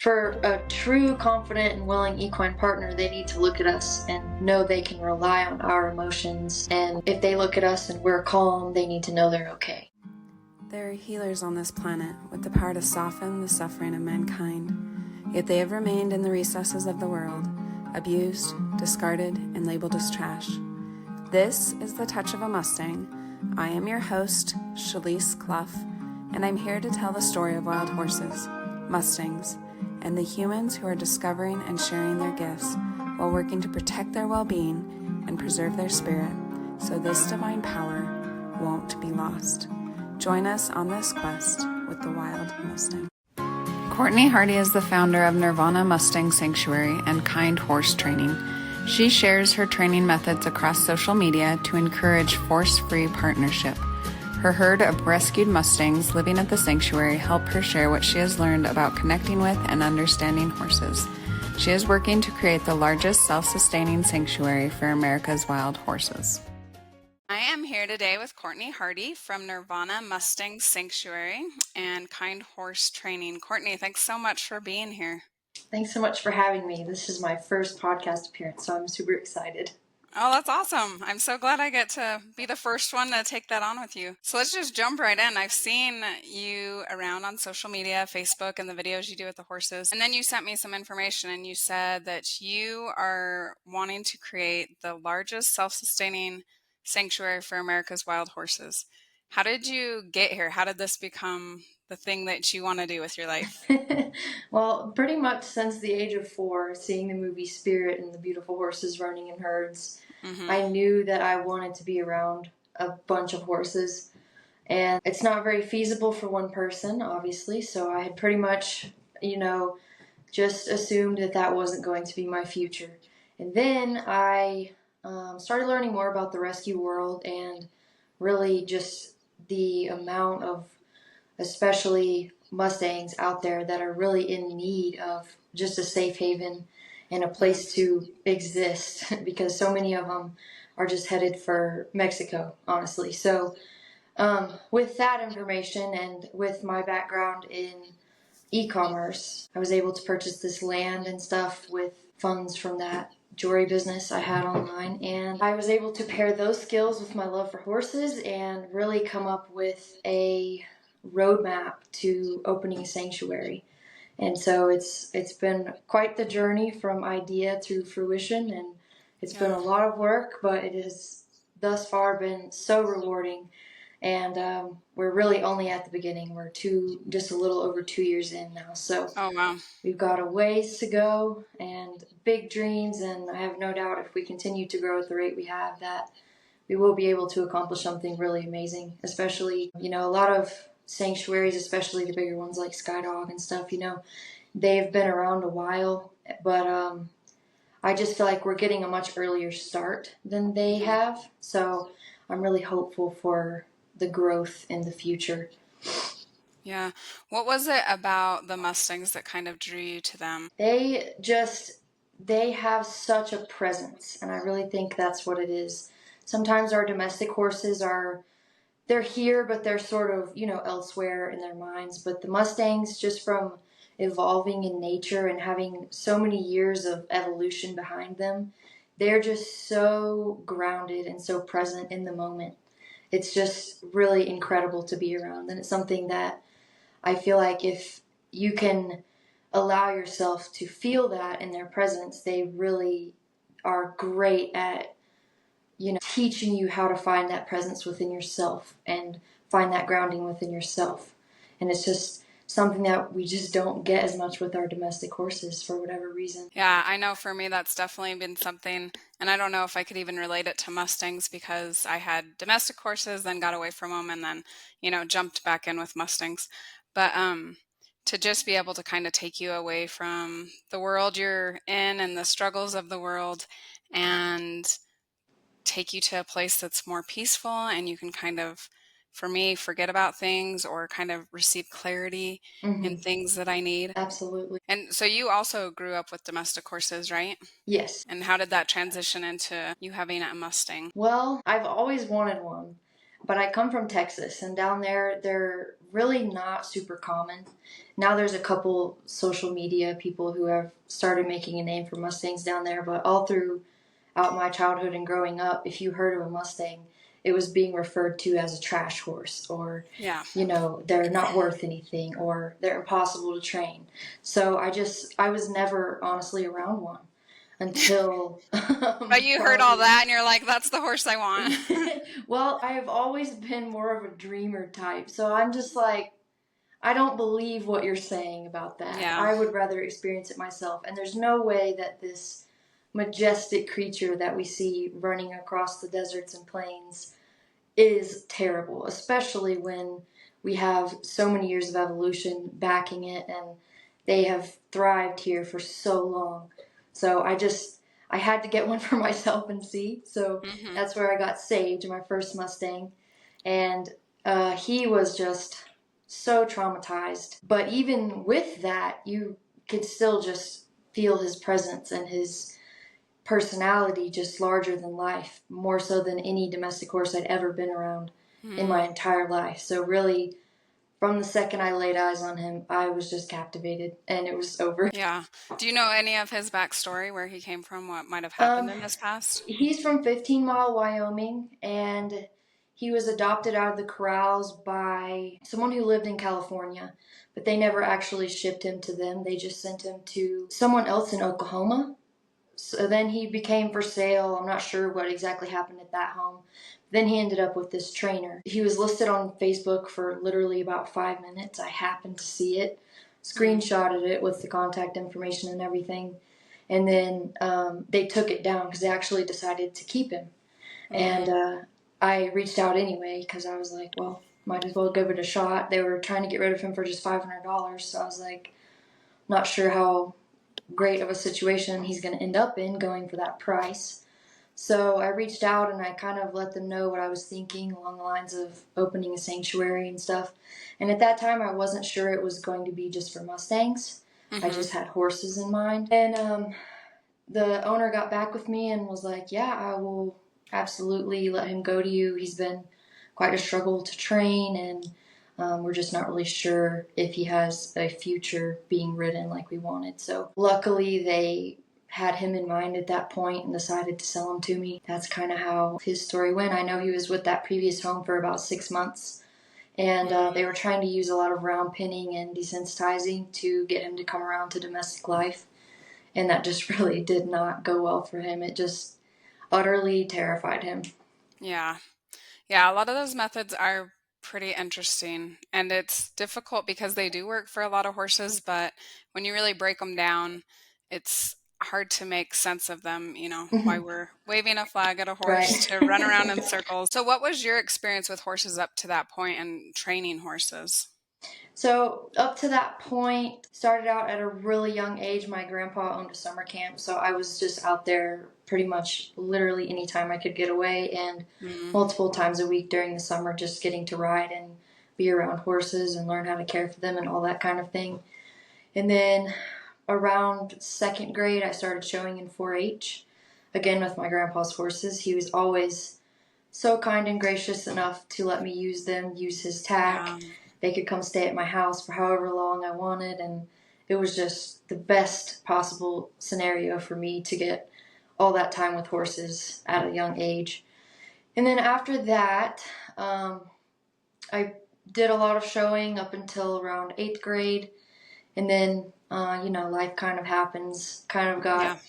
For a true, confident, and willing equine partner, they need to look at us and know they can rely on our emotions. And if they look at us and we're calm, they need to know they're okay. There are healers on this planet with the power to soften the suffering of mankind, yet they have remained in the recesses of the world, abused, discarded, and labeled as trash. This is The Touch of a Mustang. I am your host, Shalise Clough, and I'm here to tell the story of wild horses, Mustangs, and the humans who are discovering and sharing their gifts while working to protect their well-being and preserve their spirit so this divine power won't be lost. Join us on this quest with the wild Mustang. Kourtney Hardy is the founder of Nirvana Mustang Sanctuary and Kind Horse Training. She shares her training methods across social media to encourage force-free partnership. Her herd of rescued Mustangs living at the sanctuary help her share what she has learned about connecting with and understanding horses. She is working to create the largest self-sustaining sanctuary for America's wild horses. I am here today with Kourtney Hardy from Nirvana Mustang Sanctuary and Kind Horse Training. Kourtney, thanks so much for being here. Thanks so much for having me. This is my first podcast appearance, so I'm super excited. Oh, that's awesome. I'm so glad I get to be the first one to take that on with you. So let's just jump right in. I've seen you around on social media, Facebook, and the videos you do with the horses. And then you sent me some information and you said that you are wanting to create the largest self-sustaining sanctuary for America's wild horses. How did you get here? How did this become the thing that you want to do with your life? Well, pretty much since the age of 4, seeing the movie Spirit and the beautiful horses running in herds, I knew that I wanted to be around a bunch of horses. And it's not very feasible for one person, obviously, so I had pretty much, just assumed that that wasn't going to be my future. And then I started learning more about the rescue world and really just the amount of, especially Mustangs out there that are really in need of just a safe haven and a place to exist because so many of them are just headed for Mexico, honestly. So with that information and with my background in e-commerce, I was able to purchase this land and stuff with funds from that jewelry business I had online, and I was able to pair those skills with my love for horses and really come up with a roadmap to opening a sanctuary. And so it's been quite the journey from idea to fruition, and it's been a lot of work, but it has thus far been so rewarding. And we're really only at the beginning. We're just a little over 2 years in now. So we've got a ways to go and big dreams. And I have no doubt if we continue to grow at the rate we have, that we will be able to accomplish something really amazing. Especially, a lot of sanctuaries, especially the bigger ones like Skydog and stuff, they've been around a while. But I just feel like we're getting a much earlier start than they have. So I'm really hopeful for the growth in the future. Yeah. What was it about the Mustangs that kind of drew you to them? They have such a presence, and I really think that's what it is. Sometimes our domestic horses they're here, but they're sort of, elsewhere in their minds. But the Mustangs, just from evolving in nature and having so many years of evolution behind them, they're just so grounded and so present in the moment. It's just really incredible to be around. And it's something that I feel like if you can allow yourself to feel that in their presence, they really are great at, teaching you how to find that presence within yourself and find that grounding within yourself. And it's just something that we just don't get as much with our domestic horses for whatever reason. Yeah, I know for me that's definitely been something, and I don't know if I could even relate it to Mustangs because I had domestic horses, then got away from them, and then, jumped back in with Mustangs. But to just be able to kind of take you away from the world you're in and the struggles of the world and take you to a place that's more peaceful and you can kind of, for me, forget about things or kind of receive clarity in things that I need. Absolutely. And so you also grew up with domestic horses, right? Yes. And how did that transition into you having a Mustang? Well, I've always wanted one, but I come from Texas, and down there, they're really not super common. Now there's a couple social media people who have started making a name for Mustangs down there, but all throughout my childhood and growing up, if you heard of a Mustang, it was being referred to as a trash horse, or, Yeah. they're not worth anything, or they're impossible to train. So I was never honestly around one until But you heard all probably. that and you're like, that's the horse I want. Well, I have always been more of a dreamer type, so I'm just like, I don't believe what you're saying about that. Yeah. I would rather experience it myself. And there's no way that this majestic creature that we see running across the deserts and plains is terrible, especially when we have so many years of evolution backing it and they have thrived here for so long. So I had to get one for myself and see. So that's where I got Sage, my first Mustang. And he was just so traumatized. But even with that, you could still just feel his presence and his personality just larger than life, more so than any domestic horse I'd ever been around in my entire life. So really, from the second I laid eyes on him, I was just captivated, and it was over. Yeah. Do you know any of his backstory, where he came from, what might have happened in his past? He's from 15 Mile, Wyoming, and he was adopted out of the corrals by someone who lived in California, but they never actually shipped him to them. They just sent him to someone else in Oklahoma. So then he became for sale. I'm not sure what exactly happened at that home. Then he ended up with this trainer. He was listed on Facebook for literally about 5 minutes. I happened to see it, screenshotted it with the contact information and everything. And then they took it down because they actually decided to keep him. And I reached out anyway because I was like, well, might as well give it a shot. They were trying to get rid of him for just $500. So I was like, not sure how great of a situation he's going to end up in going for that price. So I reached out and I kind of let them know what I was thinking along the lines of opening a sanctuary and stuff. And at that time, I wasn't sure it was going to be just for Mustangs. I just had horses in mind. And the owner got back with me and was like, yeah, I will absolutely let him go to you. He's been quite a struggle to train, and we're just not really sure if he has a future being ridden like we wanted. So luckily they had him in mind at that point and decided to sell him to me. That's kind of how his story went. I know he was with that previous home for about 6 months, and they were trying to use a lot of round pinning and desensitizing to get him to come around to domestic life. And that just really did not go well for him. It just utterly terrified him. Yeah. Yeah, a lot of those methods are pretty interesting, and it's difficult because they do work for a lot of horses, but when you really break them down, it's hard to make sense of them, why we're waving a flag at a horse Right. to run around in circles. So what was your experience with horses up to that point and training horses? So up to that point, started out at a really young age. My grandpa owned a summer camp, so I was just out there pretty much literally anytime I could get away, and multiple times a week during the summer, just getting to ride and be around horses and learn how to care for them and all that kind of thing. And then around second grade, I started showing in 4-H, again with my grandpa's horses. He was always so kind and gracious enough to let me use them, use his tack. Yeah. They could come stay at my house for however long I wanted, and it was just the best possible scenario for me to get all that time with horses at a young age. And then after that, I did a lot of showing up until around 8th grade, and then, life kind of happens, kind of got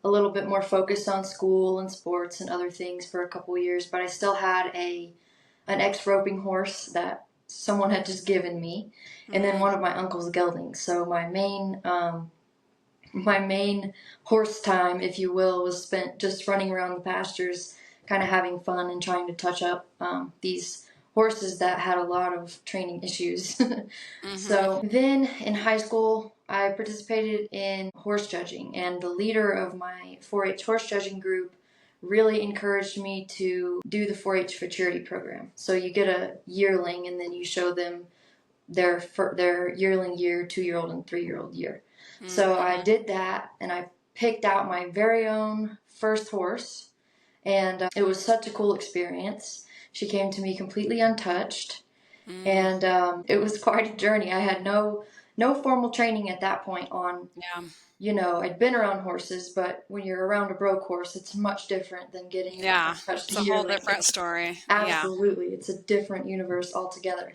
a little bit more focused on school and sports and other things for a couple years, but I still had an ex-roping horse that someone had just given me, and then one of my uncle's geldings. So my main horse time, if you will, was spent just running around the pastures, kind of having fun and trying to touch up these horses that had a lot of training issues. So then in high school, I participated in horse judging, and the leader of my 4-H horse judging group really encouraged me to do the 4-H futurity program. So you get a yearling, and then you show them their yearling year, 2-year-old, and 3-year-old year. So I did that, and I picked out my very own first horse, and it was such a cool experience. She came to me completely untouched, And it was quite a journey. I had no formal training at that point on, Yeah. I'd been around horses, but when you're around a broke horse, it's much different than getting a Yeah. touched It's a whole yearling. different story. Yeah. Absolutely. It's a different universe altogether.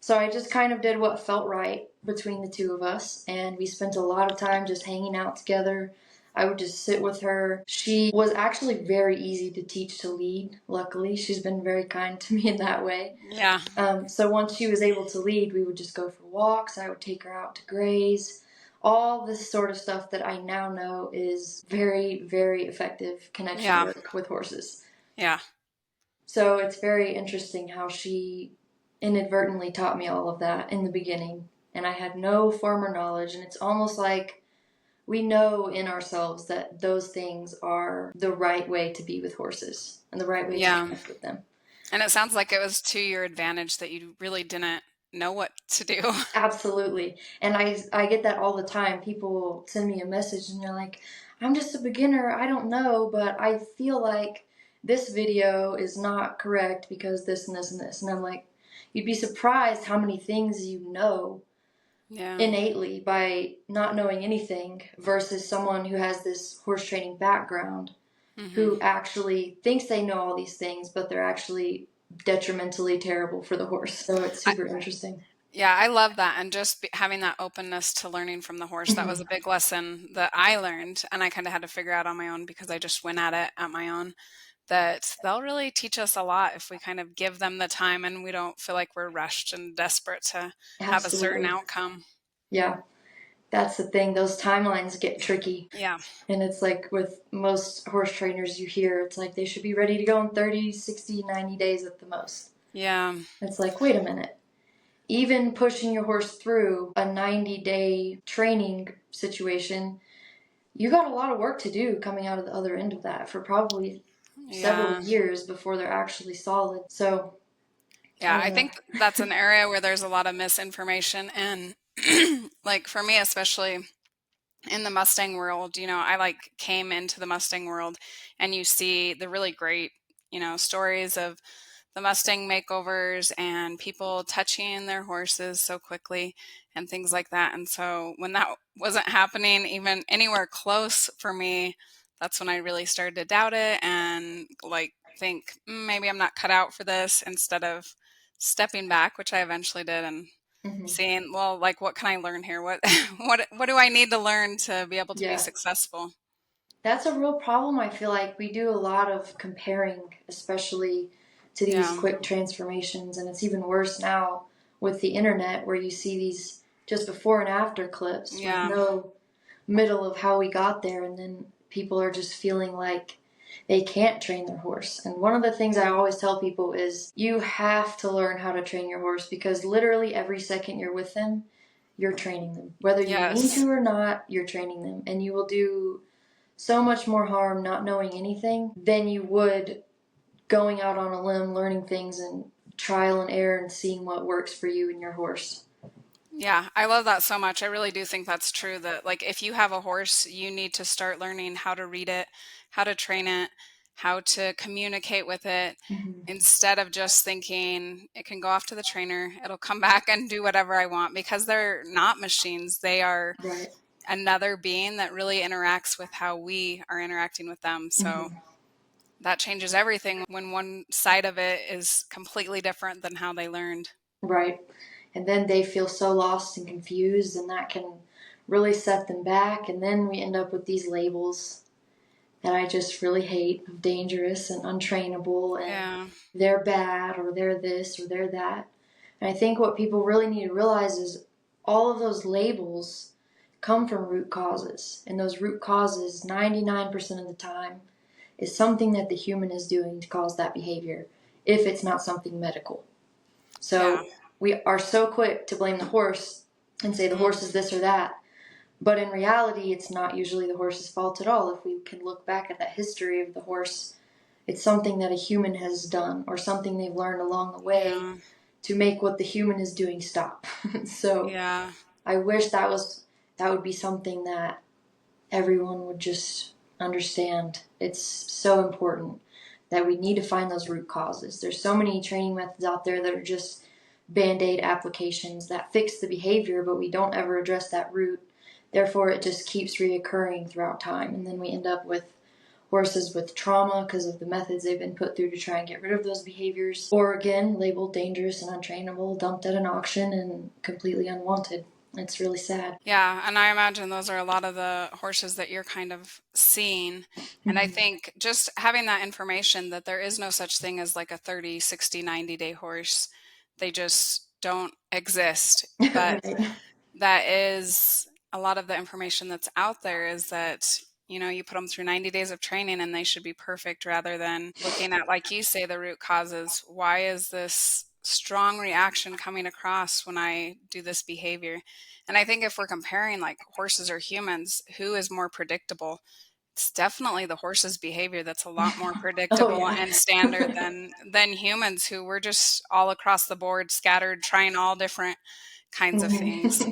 So I just kind of did what felt right between the two of us, and we spent a lot of time just hanging out together. I would just sit with her. She was actually very easy to teach to lead. Luckily, she's been very kind to me in that way. Yeah. So once she was able to lead, we would just go for walks. I would take her out to graze. All this sort of stuff that I now know is very, very effective connection Yeah. work with horses. Yeah. So it's very interesting how she inadvertently taught me all of that in the beginning. And I had no former knowledge. And it's almost like we know in ourselves that those things are the right way to be with horses and the right way to Yeah. connect with them. And it sounds like it was to your advantage that you really didn't know what to do. Absolutely. And I get that all the time. People will send me a message and they're like, I'm just a beginner. I don't know, but I feel like this video is not correct because this and this and this. And I'm like, you'd be surprised how many things you know Yeah. innately by not knowing anything versus someone who has this horse training background who actually thinks they know all these things, but they're actually detrimentally terrible for the horse. So it's I, super interesting. yeah, I love that. And just having that openness to learning from the horse, that was a big lesson that I learned. And I kind of had to figure out on my own because I just went at it at my own. That they'll really teach us a lot if we kind of give them the time and we don't feel like we're rushed and desperate to have a certain Absolutely. outcome. Yeah, that's the thing. Those timelines get tricky. Yeah. And it's like with most horse trainers you hear, it's like they should be ready to go in 30, 60, 90 days at the most. Yeah. It's like, wait a minute. Even pushing your horse through a 90-day training situation, you got a lot of work to do coming out of the other end of that for probably several Yeah. years before they're actually solid. So, I Yeah, don't I know. think that's an area where there's a lot of misinformation. And like for me, especially in the Mustang world, I like came into the Mustang world and you see the really great, stories of the Mustang makeovers and people touching their horses so quickly and things like that. And so when that wasn't happening even anywhere close for me, that's when I really started to doubt it and like think maybe I'm not cut out for this instead of stepping back, which I eventually did, and Hmm. seeing, well, like what can I learn here? What what do I need to learn to be able to be Yeah. successful? That's a real problem. I feel like we do a lot of comparing, especially to these Yeah. quick transformations. And it's even worse now with the internet where you see these just before and after clips with Yeah. no middle of how we got there. And then people are just feeling like they can't train their horse. And one of the things I always tell people is you have to learn how to train your horse because literally every second you're with them, you're training them. Whether you mean Yes. to or not, you're training them. And you will do so much more harm not knowing anything than you would going out on a limb, learning things and trial and error and seeing what works for you and your horse. Yeah, I love that so much. I really do think that's true that like if you have a horse, you need to start learning how to read it, how to train it, how to communicate with it Mm-hmm. instead of just thinking it can go off to the trainer, it'll come back and do whatever I want because they're not machines. They are Right. another being that really interacts with how we are interacting with them. So Mm-hmm. that changes everything when one side of it is completely different than how they learned. Right. And then they feel so lost and confused, and that can really set them back. And then we end up with these labels that I just really hate, dangerous and untrainable, and Yeah. they're bad, or they're this, or they're that. And I think what people really need to realize is all of those labels come from root causes. And those root causes, 99% of the time, is something that the human is doing to cause that behavior, if it's not something medical. Yeah. So we are so quick to blame the horse and say the horse is this or that. But in reality, it's not usually the horse's fault at all. If we can look back at that history of the horse, it's something that a human has done or something they've learned along the way Yeah. to make what the human is doing stop. So Yeah. I wish that would be something that everyone would just understand. It's so important that we need to find those root causes. There's so many training methods out there that are just band-aid applications that fix the behavior, but we don't ever address that root. Therefore, it just keeps reoccurring throughout time. And then we end up with horses with trauma because of the methods they've been put through to try and get rid of those behaviors. Or again, labeled dangerous and untrainable, dumped at an auction, and completely unwanted. It's really sad. Yeah, and I imagine those are a lot of the horses that you're kind of seeing. And I think just having that information that there is no such thing as like a 30, 60, 90-day horse, they just don't exist. But Right. that is a lot of the information that's out there is that, you put them through 90 days of training and they should be perfect rather than looking at, like you say, the root causes. Why is this strong reaction coming across when I do this behavior? And I think if we're comparing like horses or humans, who is more predictable? It's definitely the horse's behavior that's a lot more Oh, predictable yeah. and standard than humans, who were just all across the board, scattered, trying all different kinds of things.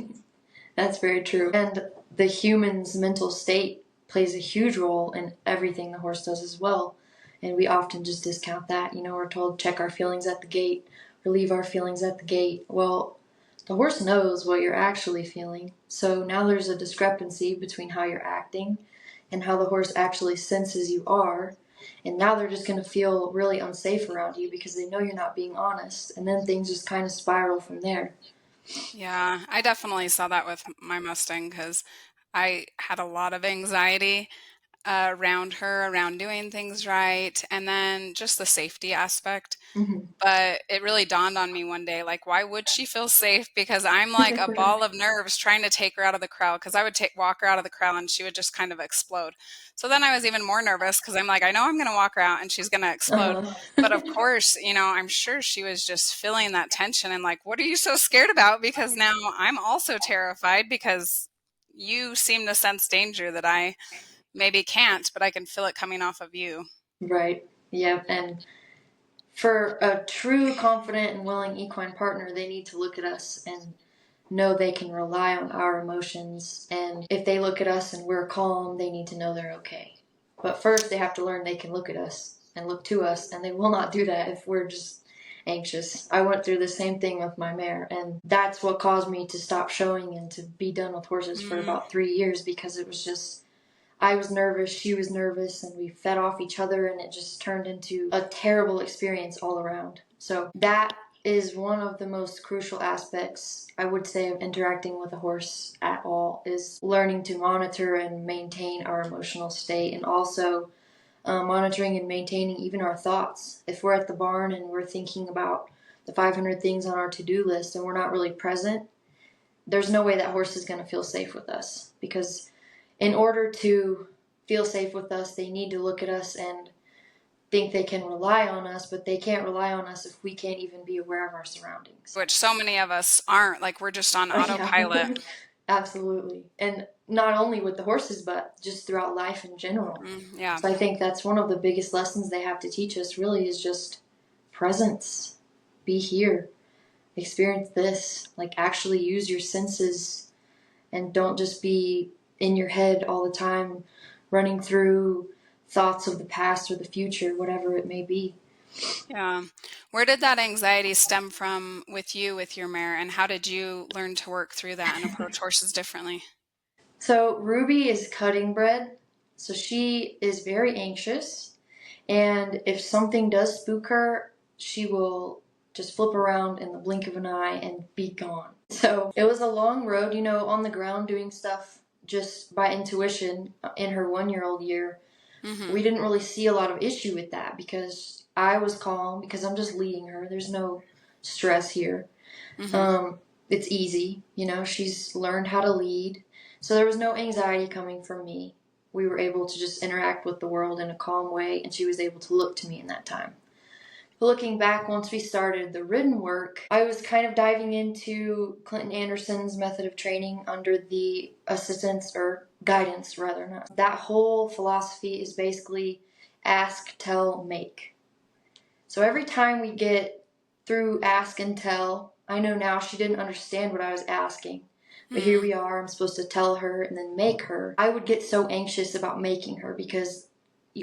That's very true. And the human's mental state plays a huge role in everything the horse does as well. And we often just discount that. We're told check our feelings at the gate or leave our feelings at the gate. Well, the horse knows what you're actually feeling. So now there's a discrepancy between how you're acting and how the horse actually senses you are. And now they're just going to feel really unsafe around you because they know you're not being honest. And then things just kind of spiral from there. Yeah, I definitely saw that with my Mustang because I had a lot of anxiety around her, around doing things right, and then just the safety aspect. Mm-hmm. But it really dawned on me one day, like, why would she feel safe? Because I'm like a ball of nerves trying to take her out of the crowd, because I would walk her out of the crowd and she would just kind of explode. So then I was even more nervous because I'm like, I know I'm going to walk her out and she's going to explode. Uh-huh. But of course, I'm sure she was just feeling that tension and like, what are you so scared about? Because now I'm also terrified because you seem to sense danger that I maybe can't, but I can feel it coming off of you. Right. Yep. And for a true, confident, and willing equine partner, they need to look at us and know they can rely on our emotions. And if they look at us and we're calm, they need to know they're okay. But first, they have to learn they can look at us and look to us, and they will not do that if we're just anxious. I went through the same thing with my mare, and that's what caused me to stop showing and to be done with horses for about 3 years, because it was just I was nervous, she was nervous, and we fed off each other, and it just turned into a terrible experience all around. So that is one of the most crucial aspects, I would say, of interacting with a horse at all, is learning to monitor and maintain our emotional state, and also monitoring and maintaining even our thoughts. If we're at the barn and we're thinking about the 500 things on our to-do list and we're not really present, there's no way that horse is going to feel safe with us, because in order to feel safe with us, they need to look at us and think they can rely on us, but they can't rely on us if we can't even be aware of our surroundings. Which so many of us aren't. Like, we're just on autopilot. Yeah. Absolutely. And not only with the horses, but just throughout life in general. Yeah. So I think that's one of the biggest lessons they have to teach us, really, is just presence. Be here. Experience this. Like, actually use your senses and don't just be in your head all the time, running through thoughts of the past or the future, whatever it may be. Yeah. Where did that anxiety stem from with you, with your mare, and how did you learn to work through that and approach horses differently? So Ruby is cutting bred, so she is very anxious, and if something does spook her, she will just flip around in the blink of an eye and be gone. So it was a long road, on the ground doing stuff just by intuition in her 1-year-old year. Mm-hmm. We didn't really see a lot of issue with that because I was calm, because I'm just leading her. There's no stress here. Mm-hmm. It's easy, she's learned how to lead. So there was no anxiety coming from me. We were able to just interact with the world in a calm way, and she was able to look to me in that time. Looking back, once we started the ridden work, I was kind of diving into Clinton Anderson's method of training under the assistance, or guidance rather. Not. That whole philosophy is basically ask, tell, make. So every time we get through ask and tell, I know now she didn't understand what I was asking. But here we are, I'm supposed to tell her and then make her. I would get so anxious about making her because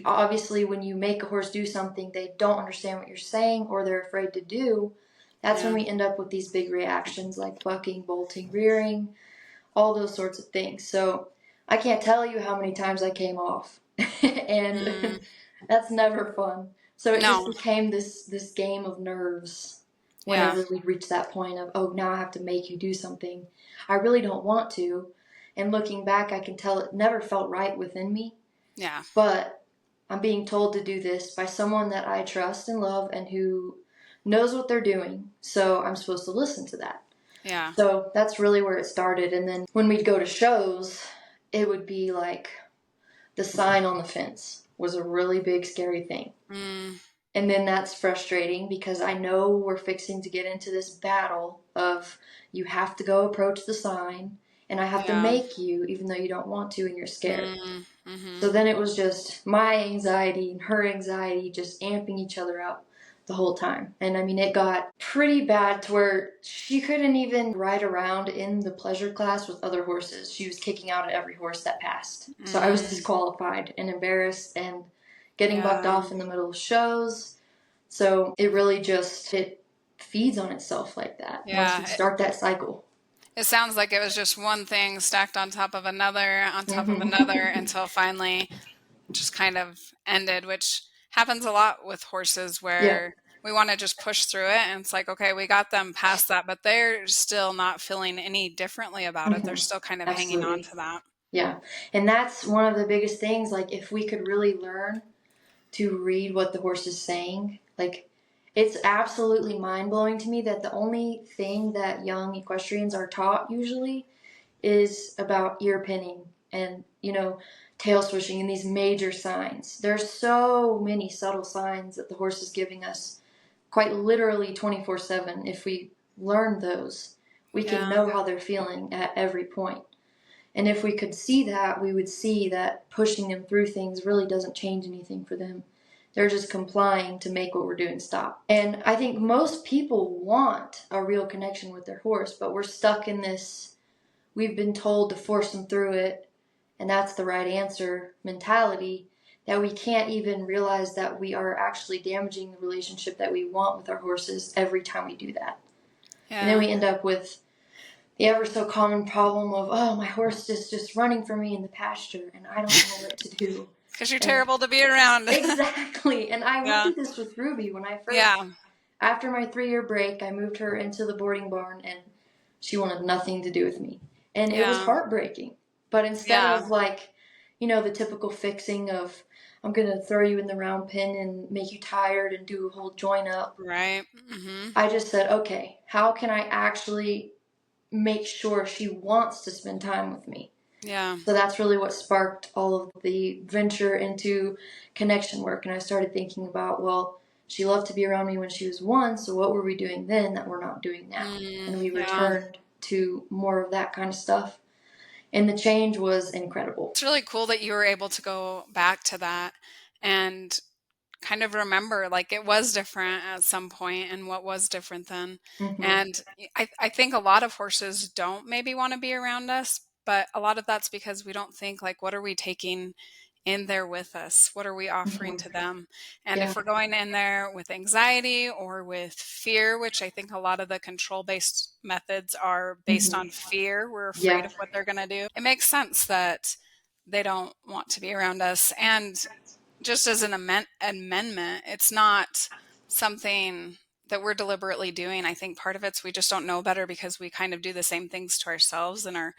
obviously when you make a horse do something they don't understand what you're saying or they're afraid to do, That's when we end up with these big reactions like bucking, bolting, rearing, all those sorts of things. So I can't tell you how many times I came off. And that's never fun. So it just No. became this game of nerves Yeah. whenever we reach that point of, oh, now I have to make you do something. I really don't want to. And looking back, I can tell it never felt right within me. Yeah. But I'm being told to do this by someone that I trust and love and who knows what they're doing. So I'm supposed to listen to that. Yeah. So that's really where it started. And then when we'd go to shows, it would be like the sign on the fence was a really big, scary thing. And then that's frustrating because I know we're fixing to get into this battle of you have to go approach the sign and I have to make you even though you don't want to and you're scared. So then it was just my anxiety and her anxiety just amping each other up the whole time. And I mean, it got pretty bad to where she couldn't even ride around in the pleasure class with other horses. She was kicking out at every horse that passed. So I was disqualified and embarrassed and getting bucked off in the middle of shows. So it really just, it feeds on itself like that once you start that cycle. It sounds like it was just one thing stacked on top of another, until finally just kind of ended, which happens a lot with horses Yeah. where we want to just push through it and it's like, okay, we got them past that, but they're still not feeling any differently about it. They're still kind of hanging on Absolutely. to that. Yeah. And that's one of the biggest things. Like, if we could really learn to read what the horse is saying, like, it's absolutely mind-blowing to me that the only thing that young equestrians are taught usually is about ear pinning and, tail swishing and these major signs. There's so many subtle signs that the horse is giving us quite literally 24/7. If we learn those, we can know how they're feeling at every point. And if we could see that, we would see that pushing them through things really doesn't change anything for them. They're just complying to make what we're doing stop. And I think most people want a real connection with their horse, but we're stuck in this, we've been told to force them through it, and that's the right answer mentality, that we can't even realize that we are actually damaging the relationship that we want with our horses every time we do that. And then we end up with the ever so common problem of, oh, my horse is just running for me in the pasture and I don't know what to do. Because you're terrible to be around. Exactly. And I went through this with Ruby when I first, after my 3-year break, I moved her into the boarding barn and she wanted nothing to do with me. And it was heartbreaking. But instead of the typical fixing of, I'm going to throw you in the round pen and make you tired and do a whole join up. Right. I just said, okay, how can I actually make sure she wants to spend time with me? Yeah. So that's really what sparked all of the venture into connection work. And I started thinking about, well, she loved to be around me when she was 1, so what were we doing then that we're not doing now? And we returned to more of that kind of stuff. And the change was incredible. It's really cool that you were able to go back to that and kind of remember like it was different at some point and what was different then. And I think a lot of horses don't maybe want to be around us, but a lot of that's because we don't think like, what are we taking in there with us? What are we offering to them? And if we're going in there with anxiety or with fear, which I think a lot of the control-based methods are based on fear, we're afraid of what they're going to do. It makes sense that they don't want to be around us. And just as an amendment, it's not something that we're deliberately doing. I think part of it's we just don't know better because we kind of do the same things to ourselves in our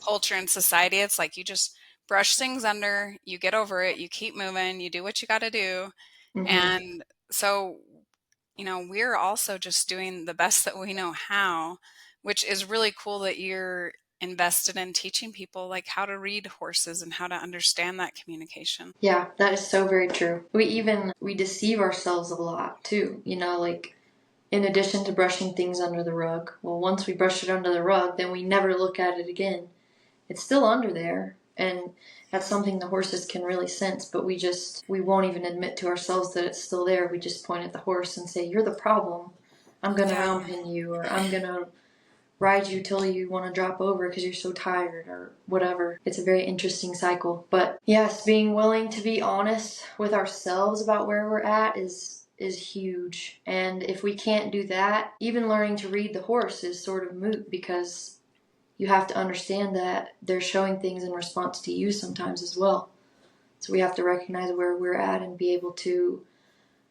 culture and society. It's like you just brush things under, you get over it, you keep moving, you do what you got to do. And so, we're also just doing the best that we know how, which is really cool that you're invested in teaching people like how to read horses and how to understand that communication. Yeah, that is so very true. We deceive ourselves a lot too, like in addition to brushing things under the rug. Well, once we brush it under the rug, then we never look at it again. It's still under there, and that's something the horses can really sense, but we won't even admit to ourselves that it's still there. We just point at the horse and say, you're the problem. I'm going to round pin you, or I'm going to ride you till you want to drop over because you're so tired, or whatever. It's a very interesting cycle. But yes, being willing to be honest with ourselves about where we're at is is huge. And if we can't do that, even learning to read the horse is sort of moot, because you have to understand that they're showing things in response to you sometimes as well. So we have to recognize where we're at and be able to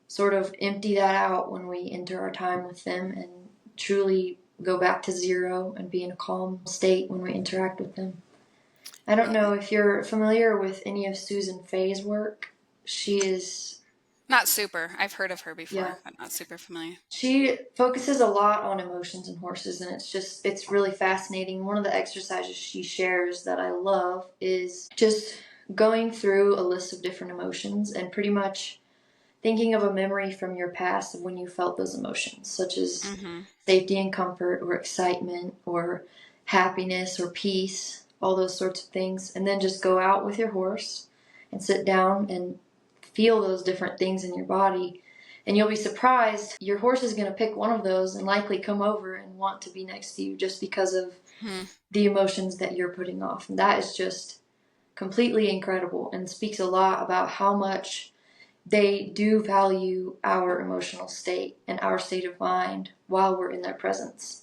sort of empty that out when we enter our time with them, and truly go back to zero and be in a calm state when we interact with them. I don't know if you're familiar with any of Susan Fay's work. She is... Not super. I've heard of her before, Yeah. but not super familiar. She focuses a lot on emotions in horses, and it's really fascinating. One of the exercises she shares that I love is just going through a list of different emotions and pretty much thinking of a memory from your past of when you felt those emotions, such as safety and comfort, or excitement, or happiness, or peace, all those sorts of things. And then just go out with your horse and sit down and feel those different things in your body. And you'll be surprised, your horse is going to pick one of those and likely come over and want to be next to you just because of the emotions that you're putting off. And that is just completely incredible, and speaks a lot about how much they do value our emotional state and our state of mind while we're in their presence.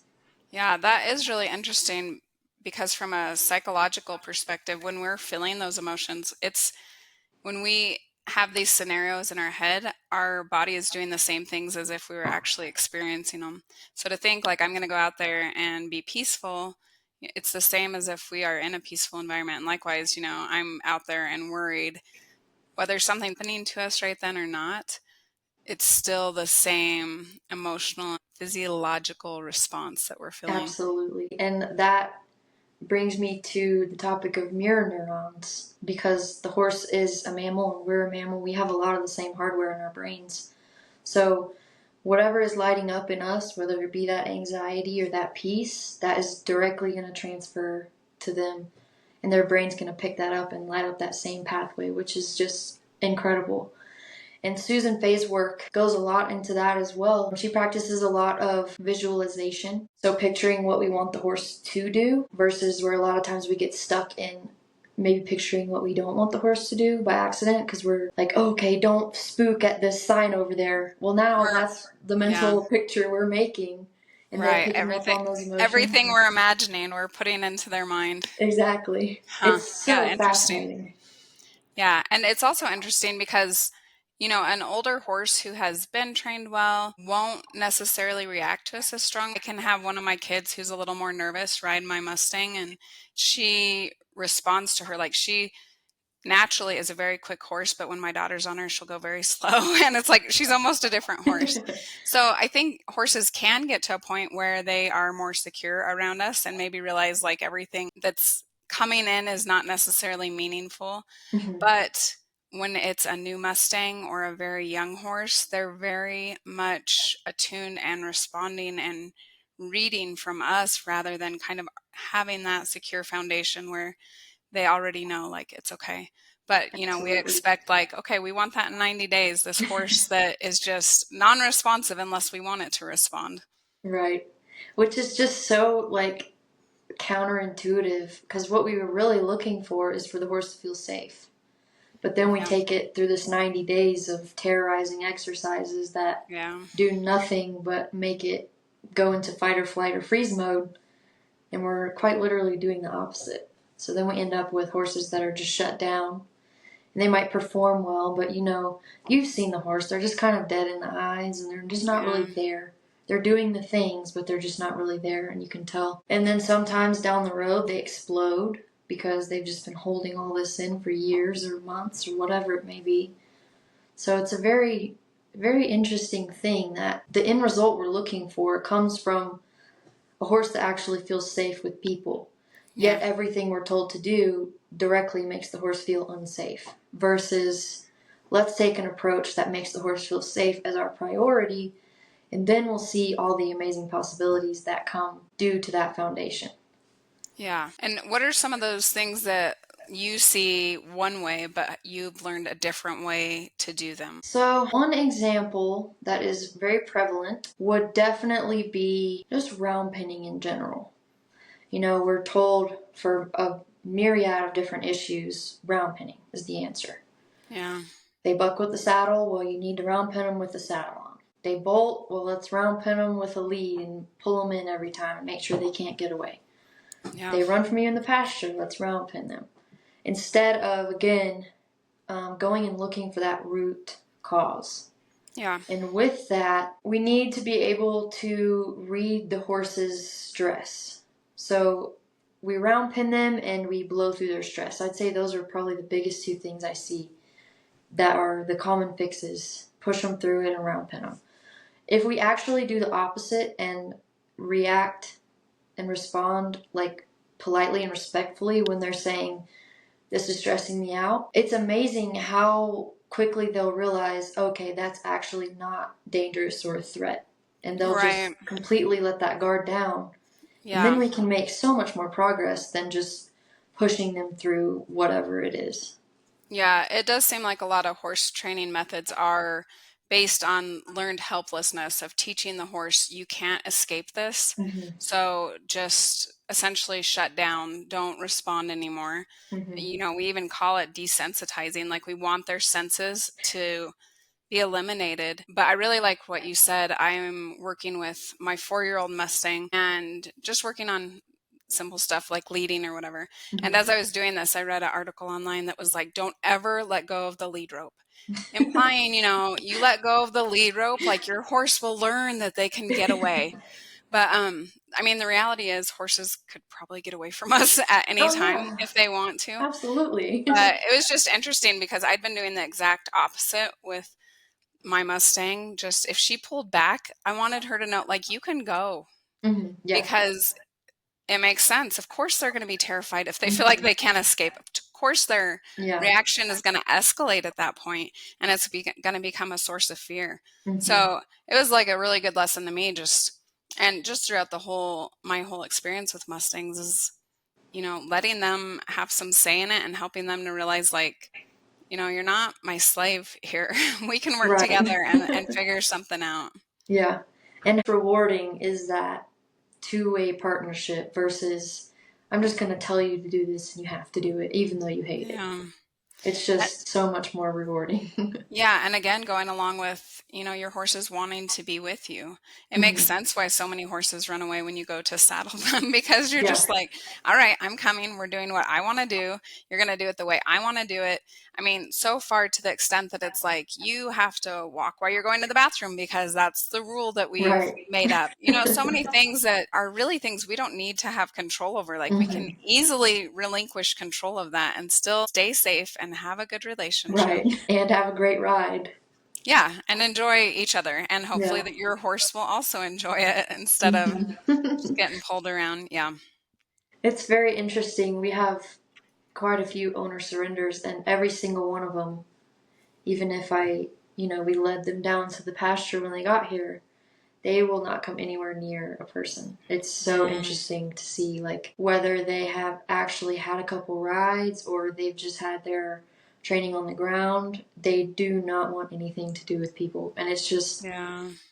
Yeah, that is really interesting, because from a psychological perspective, when we're feeling those emotions, it's when we have these scenarios in our head, our body is doing the same things as if we were actually experiencing them. So to think like I'm going to go out there and be peaceful, it's the same as if we are in a peaceful environment. And likewise, I'm out there and worried, whether something's happening to us right then or not, it's still the same emotional, physiological response that we're feeling. Absolutely. And that brings me to the topic of mirror neurons, because the horse is a mammal and we're a mammal. We have a lot of the same hardware in our brains. So whatever is lighting up in us, whether it be that anxiety or that peace, that is directly going to transfer to them. And their brain's going to pick that up and light up that same pathway, which is just incredible. And Susan Fay's work goes a lot into that as well. She practices a lot of visualization. So picturing what we want the horse to do, versus where a lot of times we get stuck in maybe picturing what we don't want the horse to do by accident, because we're like, oh, okay, don't spook at this sign over there. Well, now that's the mental picture we're making. And Right. then picking up on those emotions. Everything we're imagining, we're putting into their mind. Exactly. It's so fascinating. Yeah. And it's also interesting because, an older horse who has been trained well won't necessarily react to us as strong. I can have one of my kids who's a little more nervous ride my Mustang, and she responds to her. Like, she naturally is a very quick horse, but when my daughter's on her, she'll go very slow. And it's like she's almost a different horse. So I think horses can get to a point where they are more secure around us and maybe realize like everything that's coming in is not necessarily meaningful. But when it's a new Mustang or a very young horse, they're very much attuned and responding and reading from us, rather than kind of having that secure foundation where they already know like it's okay. But, we expect like, okay, we want that in 90 days, this horse that is just non-responsive unless we want it to respond. Right. Which is just so like counterintuitive, because what we were really looking for is for the horse to feel safe. But then we take it through this 90 days of terrorizing exercises that do nothing but make it go into fight or flight or freeze mode. And we're quite literally doing the opposite. So then we end up with horses that are just shut down. And they might perform well, but you've seen the horse. They're just kind of dead in the eyes, and they're just not really there. They're doing the things, but they're just not really there, and you can tell. And then sometimes down the road, they explode because they've just been holding all this in for years or months or whatever it may be. So it's a very, very interesting thing that the end result we're looking for comes from a horse that actually feels safe with people. Yet everything we're told to do directly makes the horse feel unsafe. Versus, let's take an approach that makes the horse feel safe as our priority, and then we'll see all the amazing possibilities that come due to that foundation. Yeah. And what are some of those things that you see one way, but you've learned a different way to do them? So one example that is very prevalent would definitely be just round pinning in general. We're told for a myriad of different issues, round pinning is the answer. Yeah. They buck with the saddle, well, you need to round pin them with the saddle on. They bolt, well, let's round pin them with a lead and pull them in every time and make sure they can't get away. Yeah. They run from you in the pasture, let's round pin them. Instead of, again, going and looking for that root cause. Yeah. And with that, we need to be able to read the horse's stress. So we round pin them and we blow through their stress. I'd say those are probably the biggest two things I see that are the common fixes. Push them through it and round pin them. If we actually do the opposite and react and respond like politely and respectfully when they're saying, this is stressing me out, it's amazing how quickly they'll realize, okay, that's actually not dangerous or a threat. And they'll just completely let that guard down. Yeah. And then we can make so much more progress than just pushing them through whatever it is. Yeah, it does seem like a lot of horse training methods are based on learned helplessness of teaching the horse, you can't escape this. Mm-hmm. So just essentially shut down, don't respond anymore. Mm-hmm. You know, we even call it desensitizing, like we want their senses to be eliminated. But I really like what you said. I'm working with my 4-year-old Mustang and just working on simple stuff like leading or whatever. Mm-hmm. And as I was doing this, I read an article online that was like, don't ever let go of the lead rope. Implying, you know, you let go of the lead rope, like your horse will learn that they can get away. But I mean, the reality is horses could probably get away from us at any time if they want to. Absolutely. But it was just interesting because I'd been doing the exact opposite with my Mustang. Just if she pulled back, I wanted her to know, like, you can go. Mm-hmm. Yeah. Because it makes sense. Of course, they're going to be terrified if they feel like they can't escape. Of course, their reaction is going to escalate at that point, and it's going to become a source of fear. Mm-hmm. So it was like a really good lesson to me, just throughout my whole experience with Mustangs is, you know, letting them have some say in it and helping them to realize, like, you know, you're not my slave here. We can work together and figure something out. Yeah. And rewarding is that two-way partnership versus I'm just going to tell you to do this and you have to do it even though you hate it. It's just so much more rewarding. Yeah. And again, going along with, you know, your horses wanting to be with you. It makes sense why so many horses run away when you go to saddle them because you're just like, all right, I'm coming. We're doing what I want to do. You're going to do it the way I want to do it. I mean, so far to the extent that it's like you have to walk while you're going to the bathroom because that's the rule that we've made up. You know, so many things that are really things we don't need to have control over. Like we can easily relinquish control of that and still stay safe and have a good relationship. Right. And have a great ride. Yeah. And enjoy each other. And hopefully that your horse will also enjoy it instead of just getting pulled around. Yeah. It's very interesting. We have quite a few owner surrenders, and every single one of them, even if we led them down to the pasture when they got here, they will not come anywhere near a person. It's so interesting to see, like, whether they have actually had a couple rides or they've just had their training on the ground. They do not want anything to do with people. And it's just,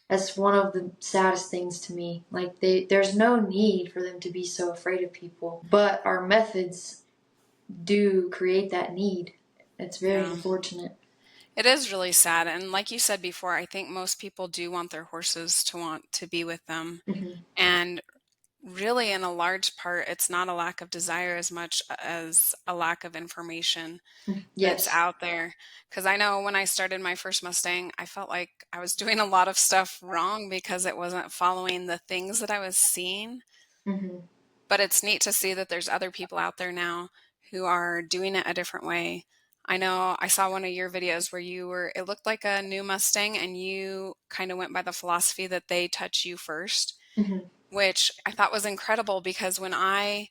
that's one of the saddest things to me. Like, there's no need for them to be so afraid of people. But our methods do create that need. It's very unfortunate. It is really sad. And like you said before, I think most people do want their horses to want to be with them. And really, in a large part, it's not a lack of desire as much as a lack of information that's out there. Because I know when I started my first Mustang, I felt like I was doing a lot of stuff wrong because it wasn't following the things that I was seeing. But it's neat to see that there's other people out there now who are doing it a different way. I know I saw one of your videos where it looked like a new Mustang and you kind of went by the philosophy that they touch you first, which I thought was incredible because when I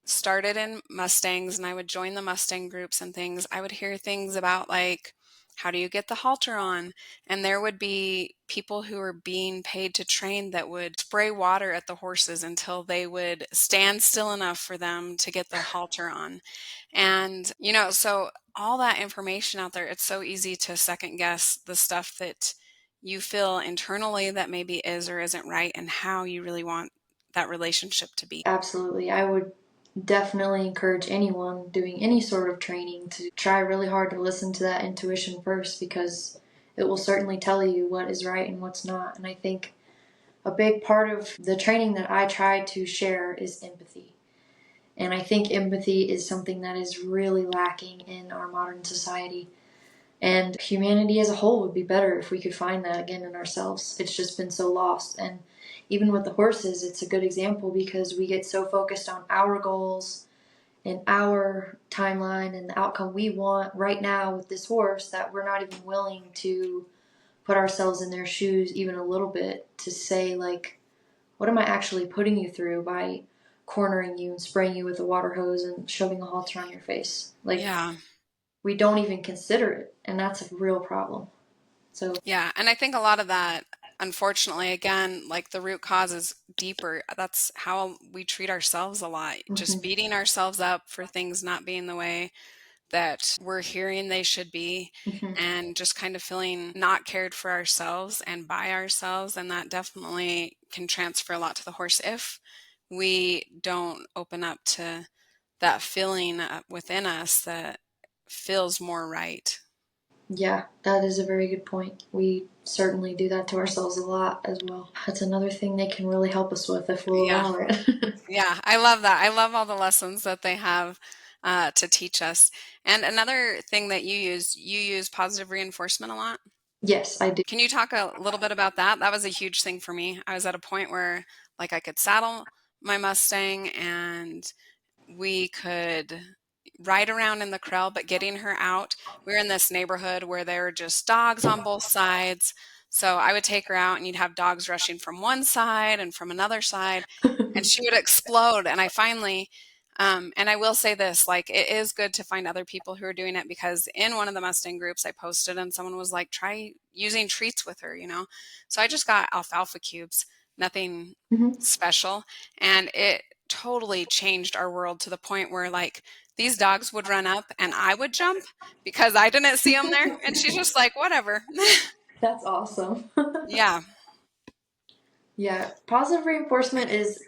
started in Mustangs and I would join the Mustang groups and things, I would hear things about like, how do you get the halter on? And there would be people who were being paid to train that would spray water at the horses until they would stand still enough for them to get the halter on. And, you know, so all that information out there, it's so easy to second guess the stuff that you feel internally that maybe is or isn't right and how you really want that relationship to be. Absolutely. I would definitely encourage anyone doing any sort of training to try really hard to listen to that intuition first, because it will certainly tell you what is right and what's not. And I think a big part of the training that I try to share is empathy. And I think empathy is something that is really lacking in our modern society. And humanity as a whole would be better if we could find that again in ourselves. It's just been so lost. And even with the horses, it's a good example because we get so focused on our goals and our timeline and the outcome we want right now with this horse that we're not even willing to put ourselves in their shoes even a little bit to say, like, what am I actually putting you through by cornering you and spraying you with a water hose and shoving a halter on your face? Like, Yeah. we don't even consider it, and that's a real problem. So, Yeah. And I think a lot of that, unfortunately, again, like the root cause is deeper. That's how we treat ourselves a lot. Just mhm, beating ourselves up for things not being the way that we're hearing they should be, mhm. and just kind of feeling not cared for ourselves and by ourselves. And that definitely can transfer a lot to the horse if we don't open up to that feeling within us that feels more right. Yeah, that is a very good point. We certainly do that to ourselves a lot as well. That's another thing they can really help us with if we'll Yeah. allow it. Yeah. I love that. I love all the lessons that they have to teach us. And another thing that you use positive reinforcement a lot. Yes, I do. Can you talk a little bit about that? That was a huge thing for me. I was at a point where like I could saddle my Mustang and we could ride around in the corral, but getting her out, we were in this neighborhood where there were just dogs on both sides. So I would take her out and you'd have dogs rushing from one side and from another side, and she would explode. And I finally, and I will say this, like it is good to find other people who are doing it, because in one of the Mustang groups I posted and someone was like, try using treats with her, you know? So I just got alfalfa cubes, nothing Mhm. special. And it totally changed our world to the point where like these dogs would run up and I would jump because I didn't see them there. And she's just like, whatever. That's awesome. Yeah. Yeah, positive reinforcement is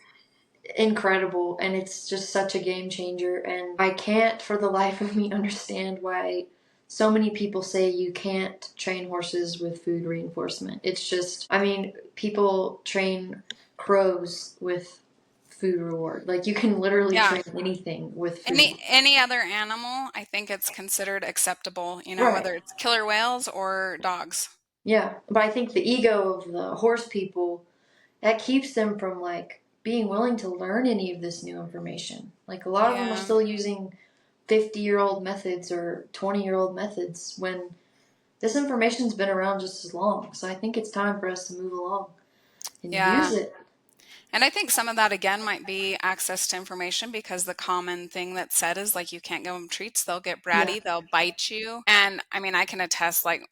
incredible and it's just such a game changer. And I can't for the life of me understand why so many people say you can't train horses with food reinforcement. It's just, I mean, people train crows with food reward. Like, you can literally Yeah. train anything with food. Any other animal, I think it's considered acceptable, you know, Right. whether it's killer whales or dogs. Yeah. But I think the ego of the horse people, that keeps them from like being willing to learn any of this new information. Like, a lot of them are Yeah. still using 50-year-old methods or 20-year-old methods when this information's been around just as long. So I think it's time for us to move along and use Yeah. it. And I think some of that again might be access to information, because the common thing that's said is like you can't give them treats, they'll get Yeah. bratty, they'll bite you. And I mean, I can attest, like